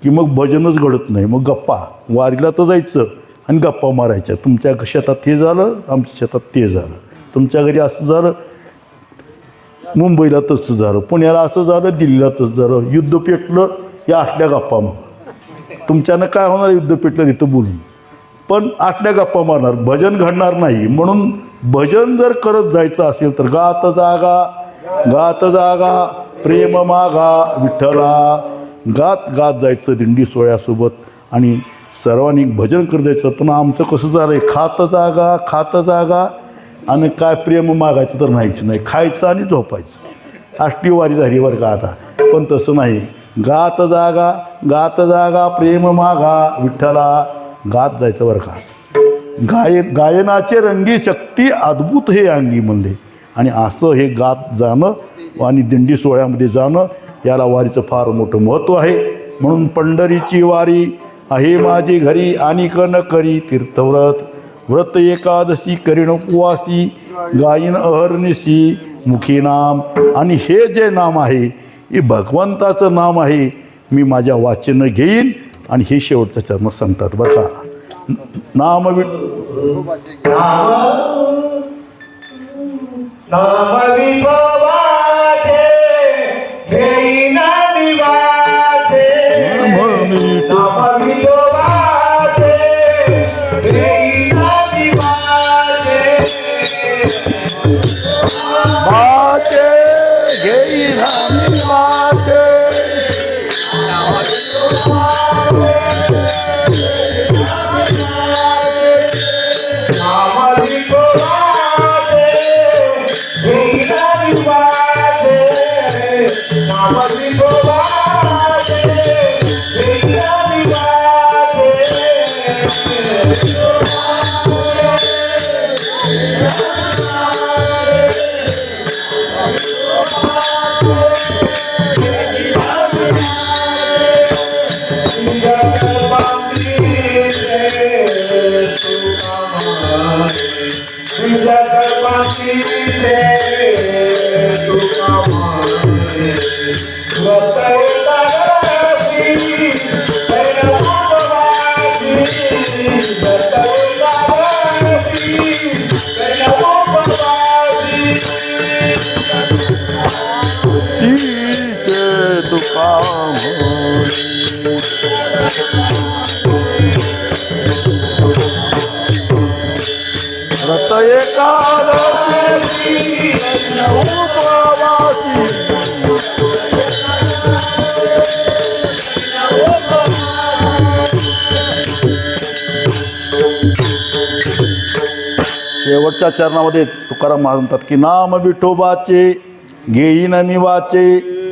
की मग भजनच घडत नाही. मग गप्पा, वारीला तर जायचं आणि गप्पा मारायच्या. तुमच्या शेतात हे झालं, आमच्या शेतात ते झालं, तुमच्या घरी असं झालं, मुंबईला तसं झालं, पुण्याला असं झालं, दिल्लीला तसं झालं, युद्ध पेटलं, या असल्या गप्पा. मग तुमच्यानं काय होणार युद्ध पेटलं इथं बोलून, पण असल्या गप्पा मारणार, भजन घडणार नाही. म्हणून भजन जर करत जायचं असेल तर गात जागा गात जागा प्रेम मागा विठ्ठला, गात गात जायचं दिंडी सोहळ्यासोबत आणि सर्वांनी भजन करत जायचं. पण आमचं कसं झालं आहे, खात जागा आणि काय प्रेम मागायचं तर नाहीच नाही, खायचं आणि झोपायचं. आष्टी वारी झाली बरं का आता. पण तसं नाही, गात जागा प्रेम मागा विठ्ठला, गात जायचं बरं का. गायनाचे रंगी शक्ती अद्भुत हे अंगी म्हणले. आणि असं हे गात जाणं आणि दिंडी सोहळ्यामध्ये जाणं याला वारीचं फार मोठं महत्त्व आहे. म्हणून पंढरीची वारी आहे माझी घरी आणि न करी तीर्थव्रत, व्रत एकादशी करीण उपवासी, गायीन अहर्निशी मुखी नाम. आणि हे जे नाम आहे हे भगवंताचं नाम आहे. मी माझ्या वाचन घेईन आणि हे शेवटच्या चरणात सांगतात बरं का. नाम विठोबाचे घेईन मी वाचे, नाम विठोबाचे घेईन मी वाचे, वाचे घेईन मी वाचे, व्रत एकादशी उपवासी, शेवटच्या चरणामध्ये तुकाराम म्हणतात की नाम विठोबाचे घेईन मी वाचे,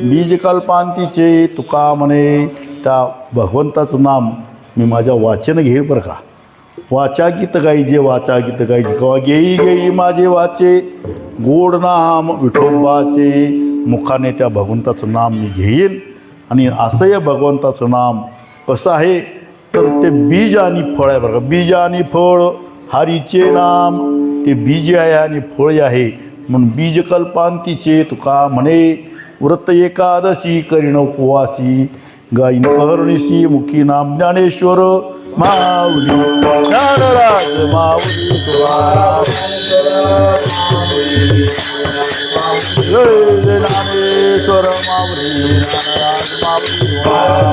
बीज कल्पांतीचे. तुका म्हणे त्या भगवंताचं नाम मी माझ्या वाचन घेईन बरं का. वाचा गीत गाईजे, वाचा गीत गाईजे, केव्हा घेई माझे वाचे, गोड नाम विठोबाचे. मुखाने त्या भगवंताचं नाम मी घेईन. आणि असं या भगवंताचं नाम कसं आहे तर ते बीज आणि फळ आहे बरं का. बीज आणि फळ हरीचे नाम, ते बीज आहे आणि फळ आहे. म्हणून बीज कल्पांतीचे तुका म्हणे, व्रत एकादशी करीण उपवासी, गायीन अहर्निशी मुखी नाम. ज्ञानेश्वर माऊली ज्ञानराज माऊली तुकाराम, जय जय ज्ञानेश्वर माऊली ज्ञानराज माऊली तुकाराम,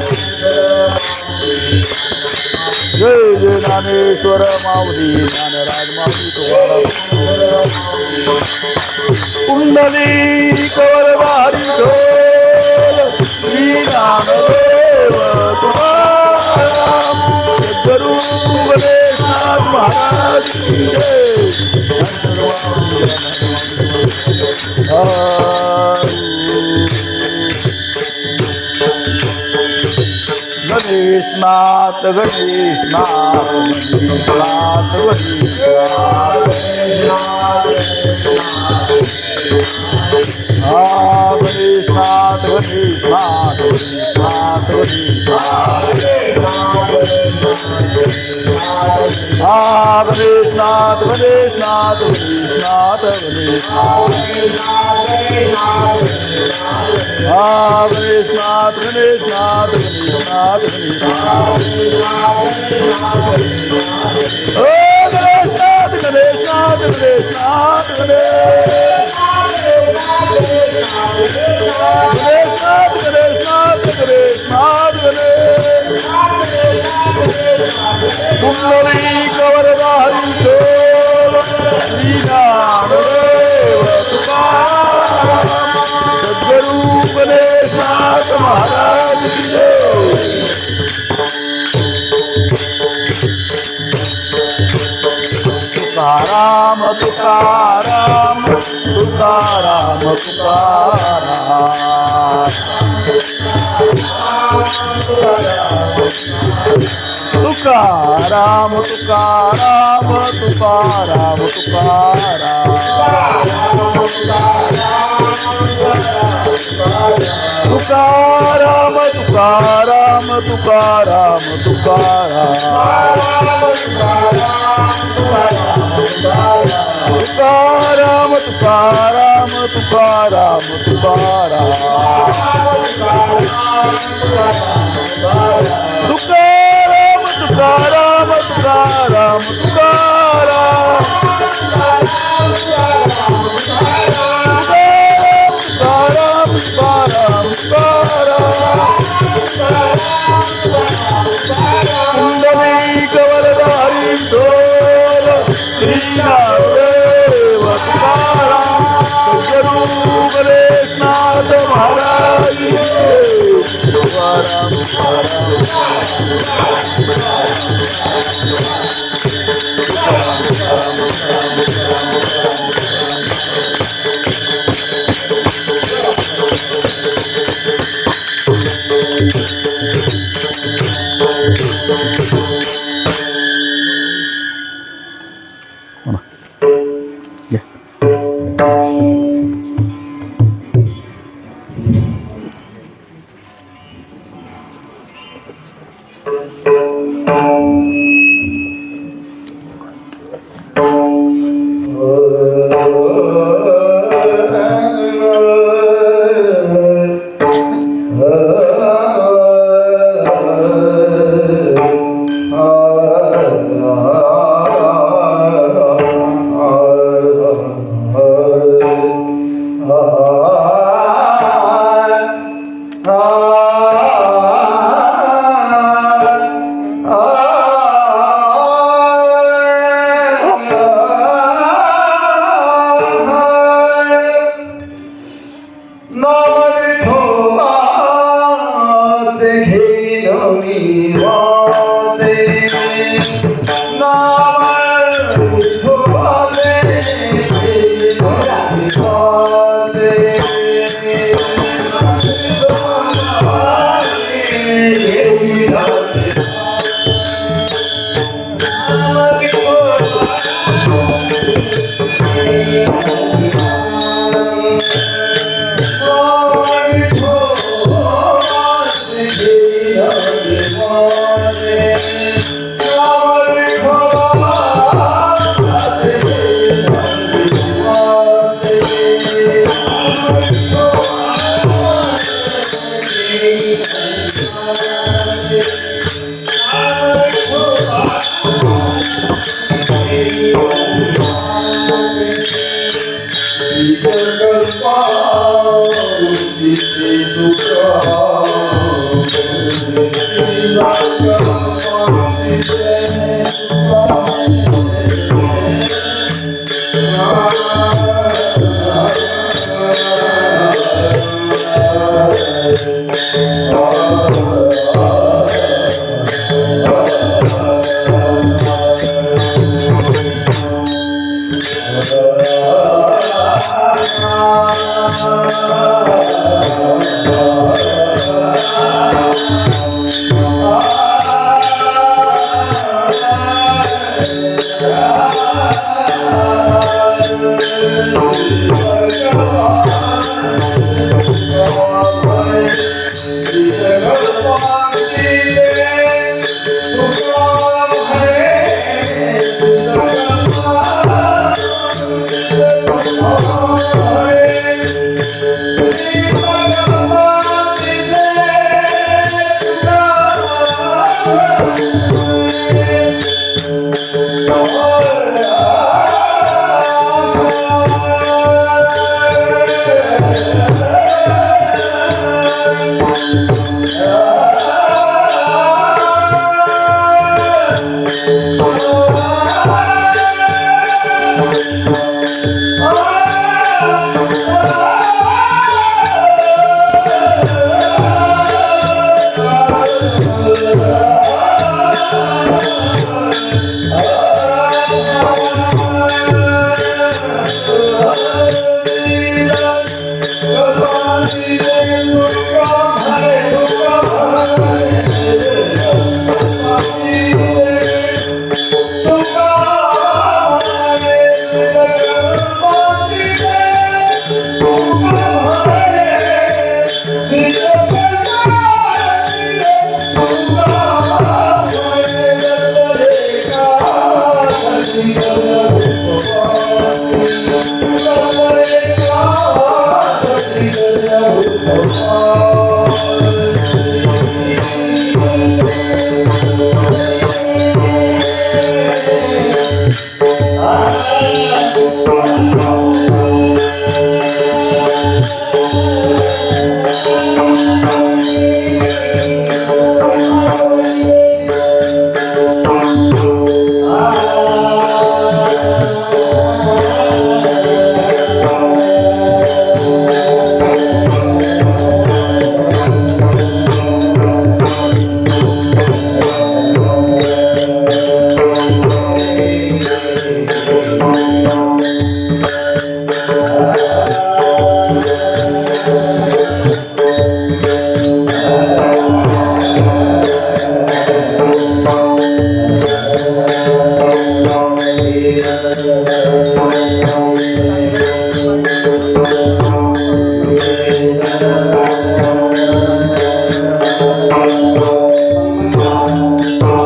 जय जय ज्ञानेश्वर माऊली ज्ञानराज माऊली तुकाराम. कुंडली कवर बारी श्री ज्ञानदेव तुकाराम सद्गुरु गणेशनाथ महाराज की जय. गणेशनाथ गणेशनाथ गणेशनाथ गणेशनाथ गणेशनाथ गणेशनाथ गणेशनाथ गणेशनाथ गणेशनाथ गणेशनाथ गणेशनाथ गणेशनाथ गणेशनाथ गणेशनाथ कुंडली कवरधारी डोल श्री ज्ञानदेव तुकाराम सद्गुरु गणेशनाथ महाराज की जय. तुकाराम तुकाराम तुकाराम तुकाराम तुकाराम तुकाराम तुकाराम तुकाराम तुकाराम तुकाराम तुकाराम तुकाराम तुकाराम तुकाराम तुकाराम तुकाराम तुकाराम कुंडली कवरधारी डोल श्री ज्ञानदेव तुकाराम सद्गुरु गणेशनाथ महाराज की जय. तुकाराम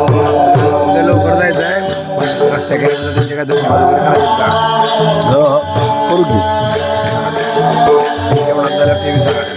लवकर जायचं आहे रस्त्या गेल्यानंतर त्यांचे काय दर्शन वगैरे करायचं का हो करू की एवढं झालं टी व्ही सगळं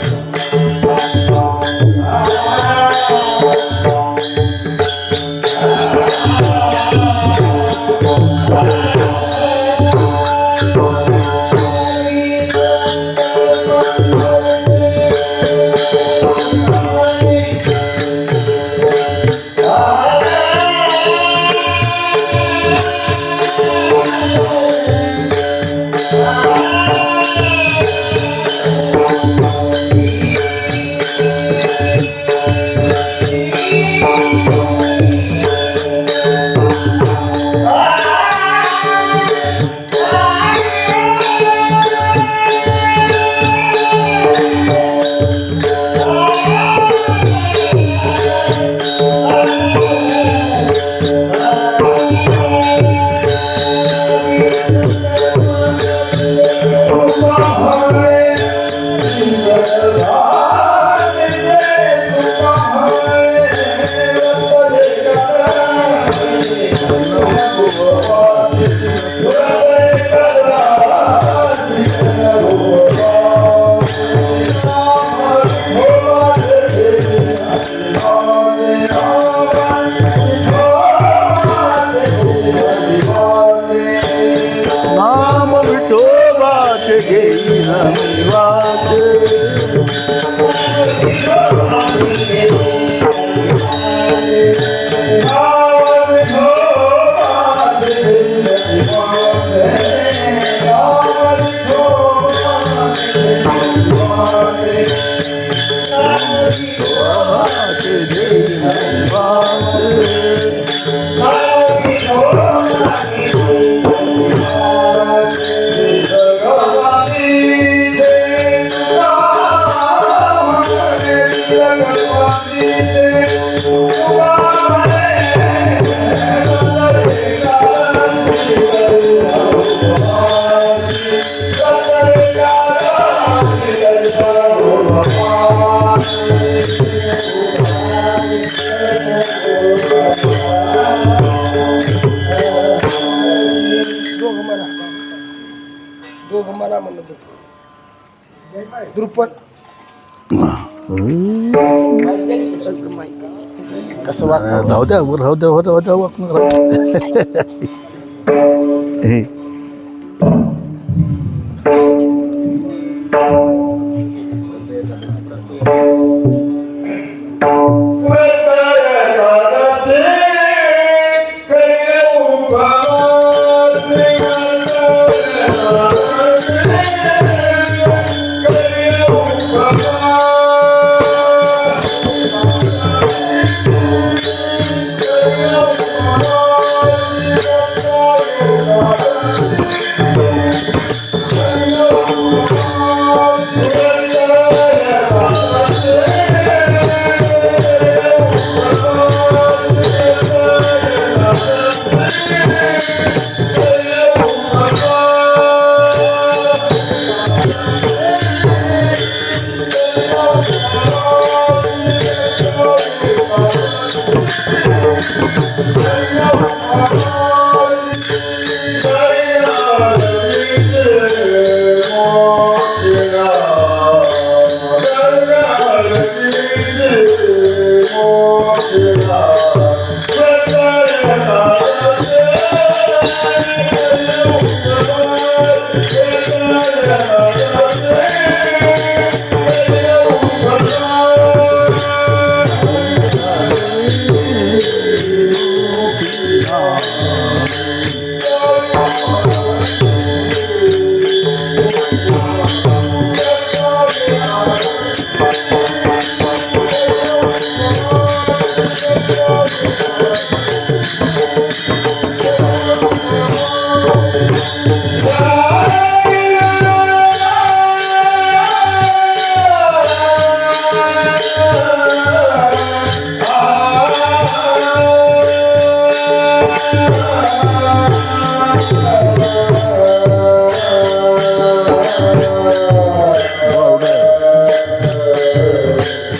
नाम विठोबाचे घेईन मी वाचे विठोबाचे घेईन मी वाचे दोघं म्हणा म्हणलं द्रुपद कसं वाग राहू द्या राहू द्या राहू द्या हे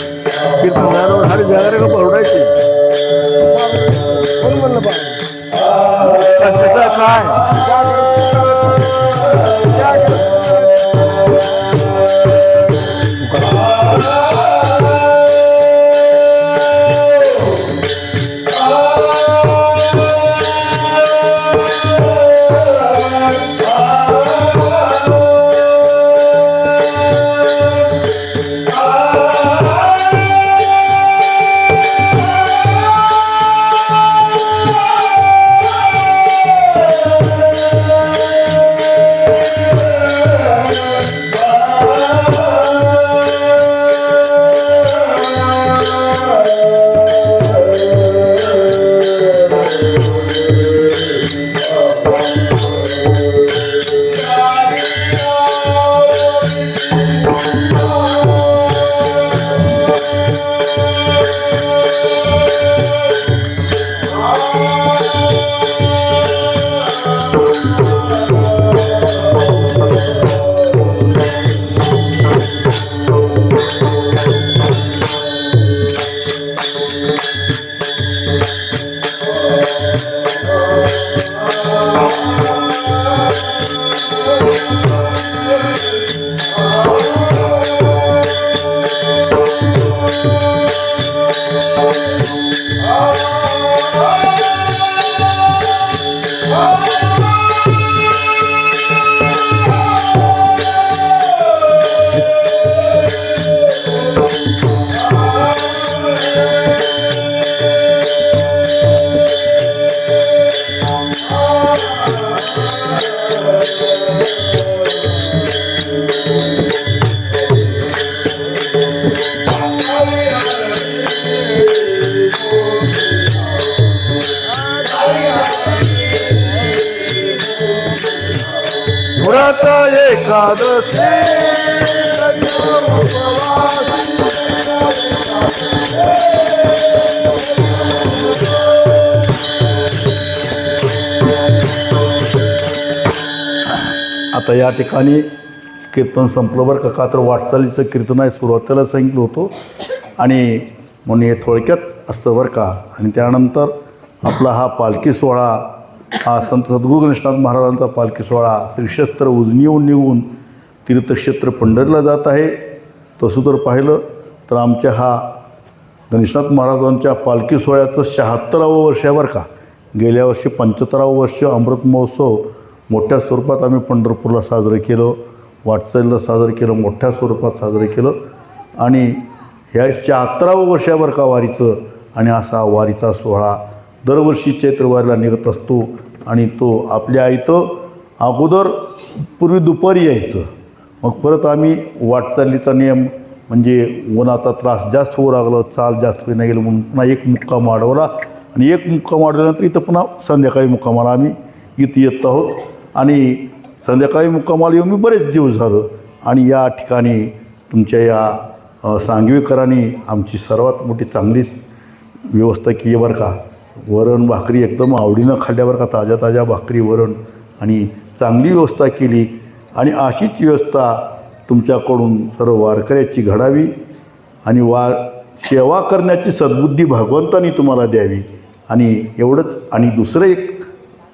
हर जागा का परवडायचे कोण म्हणलं बा काय एकादशी आता या ठिकाणी कीर्तन संपलं बरं का तर वाटचालीचं कीर्तन आहे सुरुवातीला सांगितलं होतं आणि म्हणून हे थोडक्यात असतं बरं का. आणि त्यानंतर आपला हा पालखी सोहळा हा संत सद्गुरू गणेशनाथ महाराजांचा पालखी सोहळा श्रीक्षेत्र उजनीहून निघून तीर्थक्षेत्र पंढरीला जात आहे. तसं तर पाहिलं तर आमच्या हा गणेशनाथ महाराजांच्या पालखी सोहळ्याचं 76वं वर्ष आहे बरं का. गेल्या वर्षी 75वं वर्ष अमृत महोत्सव मोठ्या स्वरूपात आम्ही पंढरपूरला साजरं केलं, वाटचालीला साजरं केलं, मोठ्या स्वरूपात साजरं केलं. आणि ह्या 76वं वर्ष आहे बरं का वारीचं. आणि असा वारीचा सोहळा दरवर्षी चैत्रवारीला निघत असतो. आणि तो आपल्या इथं अगोदर पूर्वी दुपारी यायचं, मग परत आम्ही वाटचालीचा नियम म्हणजे उन्हाचा त्रास जास्त होऊ लागलं, चाल जास्त होई नाही गेलं म्हणून पुन्हा एक मुक्काम वाढवला. आणि एक मुक्काम वाढवल्यानंतर इथं पुन्हा संध्याकाळी मुक्कामाला आम्ही इथं येत आहोत. आणि संध्याकाळी मुक्कामाला येऊन मी बरेच दिवस झालं. आणि या ठिकाणी तुमच्या या सांगवीकरांनी आमची सर्वात मोठी चांगलीच व्यवस्था केली बरं का. वरण भाकरी एकदम आवडीनं खाल्ल्यावर का, ताज्या ताज्या भाकरी वरण आणि चांगली व्यवस्था केली. आणि अशीच व्यवस्था तुमच्याकडून सर्व वारकऱ्याची घडावी आणि सेवा करण्याची सद्बुद्धी भगवंतानी तुम्हाला द्यावी. आणि एवढंच. आणि दुसरं एक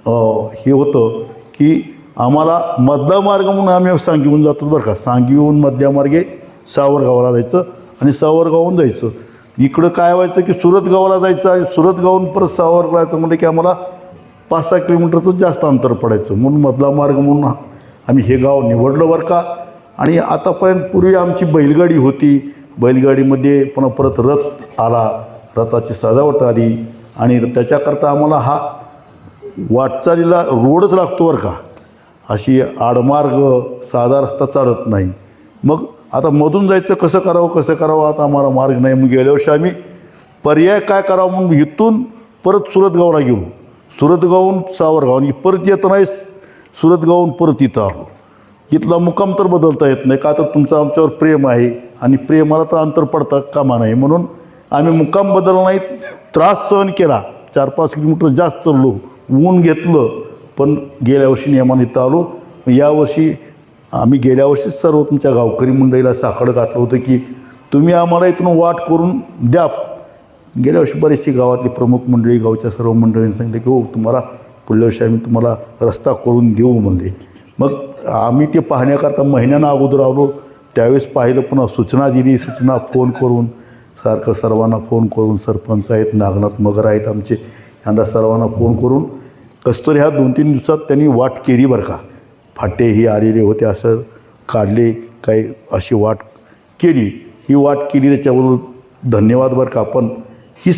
हे होतं की आम्हाला मधला मार्ग म्हणून आम्ही सांगवीहून जातो बरं का. सांगवीहून मधल्या मार्गे सावरगावाला जायचं आणि सावरगावहून जायचं. इकडं काय व्हायचं की सुरतगावाला जायचं आणि सुरतगावून परत सावरगाव जायचं म्हणजे की आम्हाला 5-6 किलोमीटरचं जास्त अंतर पडायचं. म्हणून मधला मार्ग म्हणून आम्ही हे गाव निवडलं बरं का. आणि आतापर्यंत पूर्वी आमची बैलगाडी होती, बैलगाडीमध्ये पुन्हा परत रथ आला, रथाची सजावट आली. आणि त्याच्याकरता आम्हाला हा वाटचालीला रोडच लागतो बरं का. अशी आडमार्ग साधा रस्ता चालत नाही. मग आता मधून जायचं कसं करावं आता आम्हाला मार्ग नाही. मग गेल्या वर्षी आम्ही पर्याय काय करावं म्हणून इथून परत सुरतगावला गेलो, सुरतगावहून सावरगाव आणि परत येत नाही सुरतगावहून परत इथं आलो. इथला मुक्काम तर बदलता येत नाही का, तर तुमचं आमच्यावर प्रेम आहे आणि प्रेमाला तर अंतर पडता कामा नाही. म्हणून आम्ही मुक्काम बदलला नाही, त्रास सहन केला. 4-5 किलोमीटर जास्त चाललो, ऊन घेतलं, पण गेल्या वर्षी नियमाने इथं आलो. यावर्षी आम्ही गेल्या वर्षीच सर्व तुमच्या गावकरी मंडळीला साकडं घातलं होतं की तुम्ही आम्हाला इथून वाट करून द्या. गेल्या वर्षी बरेचशी गावातली प्रमुख मंडळी, गावच्या सर्व मंडळींनी सांगितलं की हो तुम्हाला पुढल्या वर्षी आम्ही तुम्हाला रस्ता करून देऊ म्हणले. मग आम्ही ते पाहण्याकरता महिन्यानं अगोदर आलो. त्यावेळेस पाहिलं, पुन्हा सूचना दिली, सूचना फोन करून सारखं सर्वांना फोन करून, सरपंच आहेत, नागनाथ मगर आहेत आमचे, यांना सर्वांना फोन करून कसतरी ह्या 2-3 दिवसात त्यांनी वाट केली बरं का. फाटे ही आलेले होते, असं काढले, काही अशी वाट केली. ही वाट केली त्याच्याबरोबर धन्यवाद बरं का. पण ही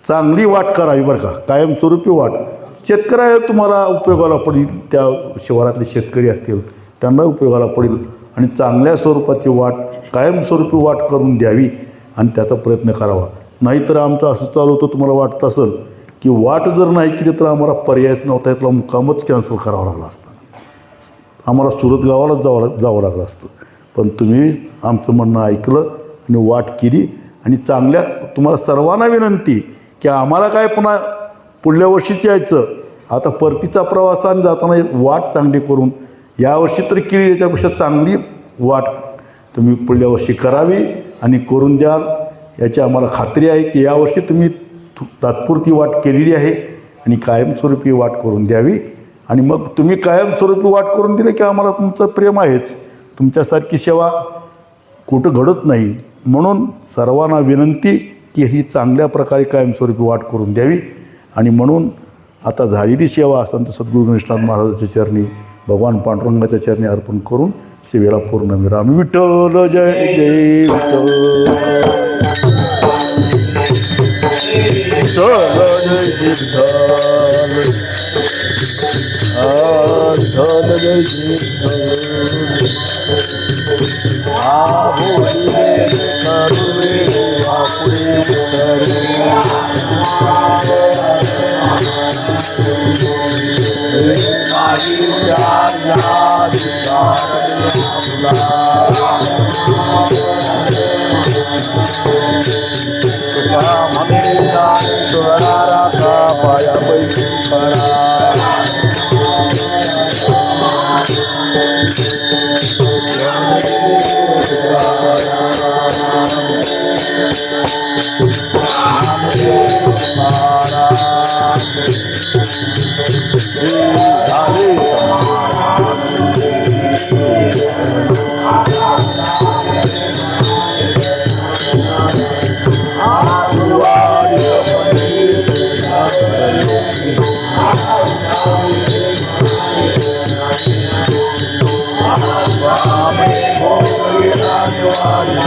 चांगली वाट करावी बरं का, कायमस्वरूपी वाट. शेतकऱ्या तुम्हाला उपयोगाला पडेल, त्या शिवारातले शेतकरी असतील त्यांना उपयोगाला पडेल. आणि चांगल्या स्वरूपाची वाट, कायमस्वरूपी वाट करून द्यावी आणि त्याचा प्रयत्न करावा. नाहीतर आमचं असं चालू होतं, तुम्हाला वाटत असेल की वाट जर नाही केली तर आम्हाला पर्यायच नव्हता, यातला मुक्कामच कॅन्सल करावा लागला असता, आम्हाला सुरतगावालाच जावं लागलं असतं. पण तुम्ही आमचं म्हणणं ऐकलं आणि वाट केली. आणि चांगल्या तुम्हाला सर्वांना विनंती की आम्हाला काय पुन्हा पुढल्या वर्षीच यायचं, आता परतीचा प्रवास आणि जाताना वाट चांगली करून यावर्षी तर केली, याच्यापेक्षा चांगली वाट तुम्ही पुढल्या वर्षी करावी आणि करून द्याल याची आम्हाला खात्री आहे की यावर्षी तुम्ही तात्पुरती वाट केलेली आहे आणि कायमस्वरूपी वाट करून द्यावी. आणि मग तुम्ही कायमस्वरूपी वाट करून दिले की आम्हाला तुमचं प्रेम आहेच, तुमच्यासारखी सेवा कुठं घडत नाही. म्हणून सर्वांना विनंती की ही चांगल्या प्रकारे कायमस्वरूपी वाट करून द्यावी. आणि म्हणून आता झालेली सेवा संत सद्गुरू गणेशनाथ महाराजांच्या चरणी, भगवान पांडुरंगाच्या चरणी अर्पण करून सेवेला पूर्ण विराम. विठ्ठल जय जय विठ्ठल, विठ्ठल जय जय स्वामी गोविंदा निवारी